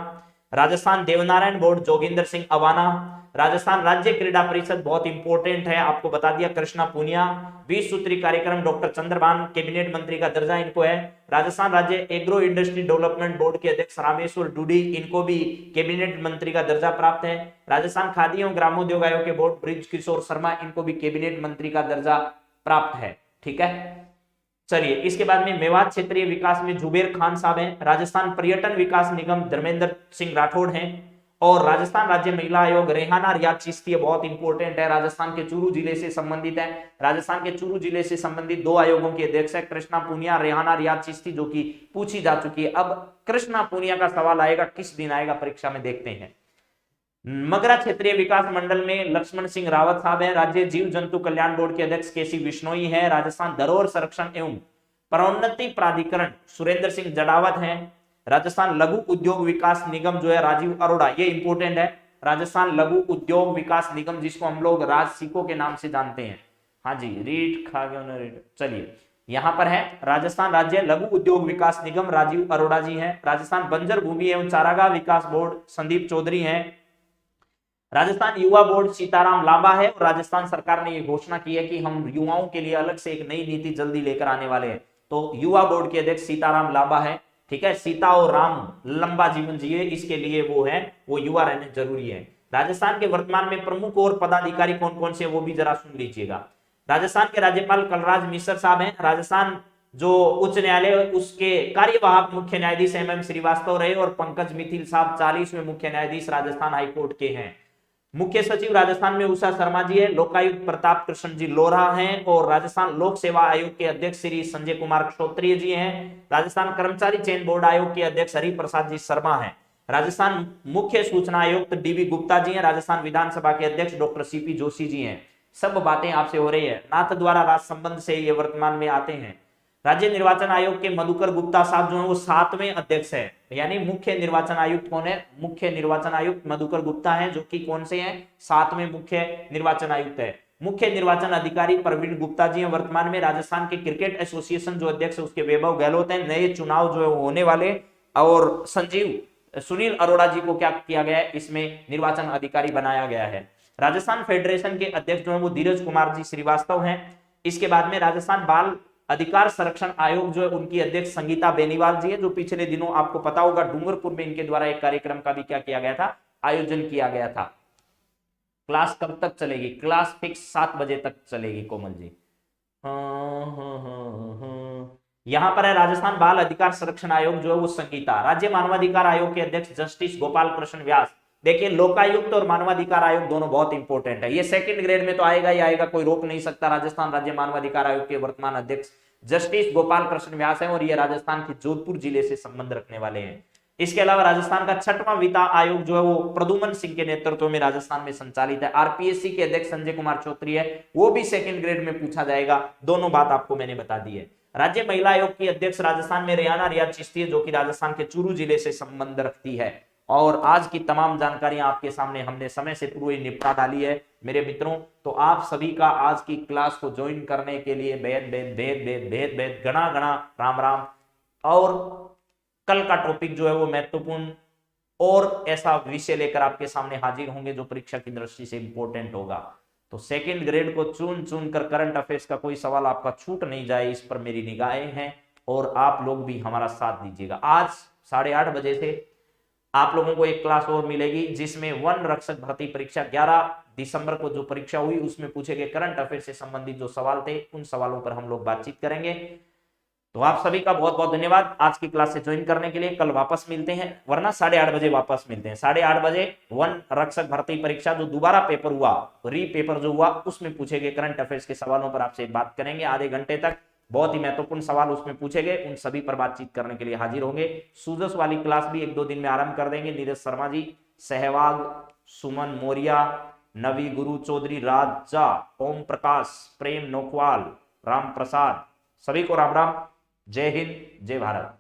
राजस्थान देवनारायण बोर्ड जोगिंदर सिंह अवाना। राजस्थान राज्य क्रीड़ा परिषद बहुत इंपॉर्टेंट है, आपको बता दिया, कृष्णा पुनिया। 20 सूत्री कार्यक्रम डॉक्टर चंद्रभान, कैबिनेट मंत्री का दर्जा इनको है। राजस्थान राज्य एग्रो इंडस्ट्री डेवलपमेंट बोर्ड के अध्यक्ष रामेश्वर डूडी, इनको भी कैबिनेट मंत्री का दर्जा प्राप्त है। राजस्थान खादी एवं ग्रामोद्योग आयोग के बोर्ड ब्रिज किशोर शर्मा, इनको भी कैबिनेट मंत्री का दर्जा प्राप्त है, ठीक है। चलिए इसके बाद में मेवात क्षेत्रीय विकास में जुबेर खान साहब हैं। राजस्थान पर्यटन विकास निगम धर्मेंद्र सिंह राठौड़ हैं। और राजस्थान राज्य महिला आयोग रेहाना रियाज चिश्ती, बहुत इंपॉर्टेंट है, राजस्थान के चूरू जिले से संबंधित है। राजस्थान के चूरू जिले से संबंधित 2 आयोगों के अध्यक्ष है, कृष्णा पुनिया, रेहाना रियाज चिश्ती, जो कि पूछी जा चुकी है। अब कृष्णा पुनिया का सवाल आएगा, किस दिन आएगा परीक्षा में, देखते हैं। मगरा क्षेत्रीय विकास मंडल में लक्ष्मण सिंह रावत साहब हैं। राज्य जीव जंतु कल्याण बोर्ड के अध्यक्ष केसी विश्नोई है। राजस्थान धरोहर संरक्षण एवं प्रोन्नति प्राधिकरण सुरेंद्र सिंह जड़ावत हैं। राजस्थान लघु उद्योग विकास निगम जो है राजीव अरोड़ा, ये इंपोर्टेंट है। राजस्थान लघु उद्योग विकास निगम, जिसको हम लोग राजसिको के नाम से जानते हैं। हाँ जी, रीट खा गया रीट। चलिए यहां पर है राजस्थान राज्य लघु उद्योग विकास निगम, राजीव अरोड़ा जी हैं। राजस्थान बंजर भूमि एवं चारागाह विकास बोर्ड संदीप चौधरी हैं। राजस्थान युवा बोर्ड सीताराम लांबा है। और राजस्थान सरकार ने ये घोषणा की है कि हम युवाओं के लिए अलग से एक नई नीति जल्दी लेकर आने वाले हैं, तो युवा बोर्ड के अध्यक्ष सीताराम लांबा है, ठीक है। सीता और राम लंबा जीवन जिए, इसके लिए वो युवा रहने जरूरी है। राजस्थान के वर्तमान में प्रमुख और पदाधिकारी कौन कौन से, वो भी जरा सुन लीजिएगा। राजस्थान के राज्यपाल कलराज मिश्र साहब हैं। राजस्थान जो उच्च न्यायालय उसके कार्यवाहक मुख्य न्यायाधीश MM श्रीवास्तव रहे। और पंकज मिथिल साहब 40वें मुख्य न्यायाधीश राजस्थान हाईकोर्ट के हैं। मुख्य सचिव राजस्थान में उषा शर्मा जी है। लोकायुक्त प्रताप कृष्ण जी लोरा हैं। और राजस्थान लोक सेवा आयोग के अध्यक्ष श्री संजय कुमार क्षोत्रिय जी हैं। राजस्थान कर्मचारी चयन बोर्ड आयोग के अध्यक्ष हरि प्रसाद जी शर्मा हैं। राजस्थान मुख्य सूचना आयुक्त DB गुप्ता जी हैं। राजस्थान विधानसभा के अध्यक्ष डॉक्टर CP जोशी जी हैं। सब बातें आपसे हो रही है, नाथ द्वारा राज संबंध से ये वर्तमान में आते हैं। राज्य निर्वाचन आयोग के मधुकर गुप्ता साहब जो है वो 7वें अध्यक्ष है, यानी मुख्य निर्वाचन आयुक्त कौन है, मुख्य निर्वाचन आयुक्त मधुकर गुप्ता है, जो कि कौन से हैं, 7वें मुख्य निर्वाचन आयुक्त है। मुख्य निर्वाचन अधिकारी प्रवीण गुप्ता जी हैं वर्तमान में। राजस्थान के क्रिकेट एसोसिएशन जो अध्यक्ष है उसके वैभव गहलोत हैं। नए चुनाव जो है वो होने वाले। और सुनील अरोड़ा जी को क्या किया गया है, इसमें निर्वाचन अधिकारी बनाया गया है। राजस्थान फेडरेशन के अध्यक्ष जो है वो धीरज कुमार जी श्रीवास्तव हैं। इसके बाद में राजस्थान बाल अधिकार संरक्षण आयोग जो है उनकी अध्यक्ष संगीता बेनीवाल जी है, जो पिछले दिनों आपको पता होगा डूंगरपुर में इनके द्वारा एक कार्यक्रम का भी क्या किया गया था, आयोजन किया गया था। क्लास कब तक चलेगी? क्लास फिक्स 7 बजे तक चलेगी कोमल जी। यहां पर है राजस्थान बाल अधिकार संरक्षण आयोग जो है वो संगीता। राज्य मानवाधिकार आयोग के अध्यक्ष जस्टिस गोपाल कृष्ण व्यास। देखिए लोकायुक्त और मानवाधिकार आयोग दोनों बहुत इंपॉर्टेंट है, ये सेकंड ग्रेड में तो आएगा ही आएगा, कोई रोक नहीं सकता। राजस्थान राज्य मानवाधिकार आयोग के वर्तमान अध्यक्ष जस्टिस गोपाल कृष्ण व्यास है और ये राजस्थान के जोधपुर जिले से संबंध रखने वाले हैं। इसके अलावा राजस्थान का 6वां वित्त आयोग जो है वो प्रदुमन सिंह के नेतृत्व में राजस्थान में संचालित है। आरपीएससी के अध्यक्ष संजय कुमार चौधरी है, वो भी सेकंड ग्रेड में पूछा जाएगा। दोनों बात आपको मैंने बता दी है। राज्य महिला आयोग की अध्यक्ष राजस्थान में रेयाना रियाज चिश्ती है, जो कि राजस्थान के चूरू जिले से संबंध रखती है। और आज की तमाम जानकारियां आपके सामने हमने समय से पूर्व ही निपटा डाली है मेरे मित्रों। तो आप सभी का आज की क्लास को ज्वाइन करने के लिए बेहद बेहद बेहद बेहद बेहद बेहद घना घना राम राम। और कल का टॉपिक जो है वो महत्वपूर्ण और ऐसा विषय लेकर आपके सामने हाजिर होंगे जो परीक्षा की दृष्टि से इंपॉर्टेंट होगा। तो सेकंड ग्रेड को चुन चुन कर करंट अफेयर्स का कोई सवाल आपका छूट नहीं जाए, इस पर मेरी निगाहें हैं और आप लोग भी हमारा साथ दीजिएगा। आज 8:30 बजे से आप लोगों को एक क्लास और मिलेगी जिसमें वन रक्षक भर्ती परीक्षा 11 दिसंबर को जो परीक्षा हुई उसमें पूछे गए करंट अफेयर से संबंधित जो सवाल थे उन सवालों पर हम लोग बातचीत करेंगे। तो आप सभी का बहुत बहुत धन्यवाद आज की क्लास से ज्वाइन करने के लिए। कल वापस मिलते हैं, वरना 8:30 बजे वापस मिलते हैं। 8:30 बजे वन रक्षक भर्ती परीक्षा जो दोबारा पेपर हुआ, री पेपर जो हुआ, उसमें पूछे गए करंट अफेयर्स के सवालों पर आपसे बात करेंगे। आधे घंटे तक बहुत ही महत्वपूर्ण सवाल उसमें पूछे गए, उन सभी पर बातचीत करने के लिए हाजिर होंगे। सूजस वाली क्लास भी 1-2 दिन में आरंभ कर देंगे। नीरज शर्मा जी, सहवाग, सुमन मौर्य, नवी गुरु चौधरी, राजा, ओम प्रकाश, प्रेम नोखवाल, राम प्रसाद, सभी को राम राम। जय हिंद, जय भारत।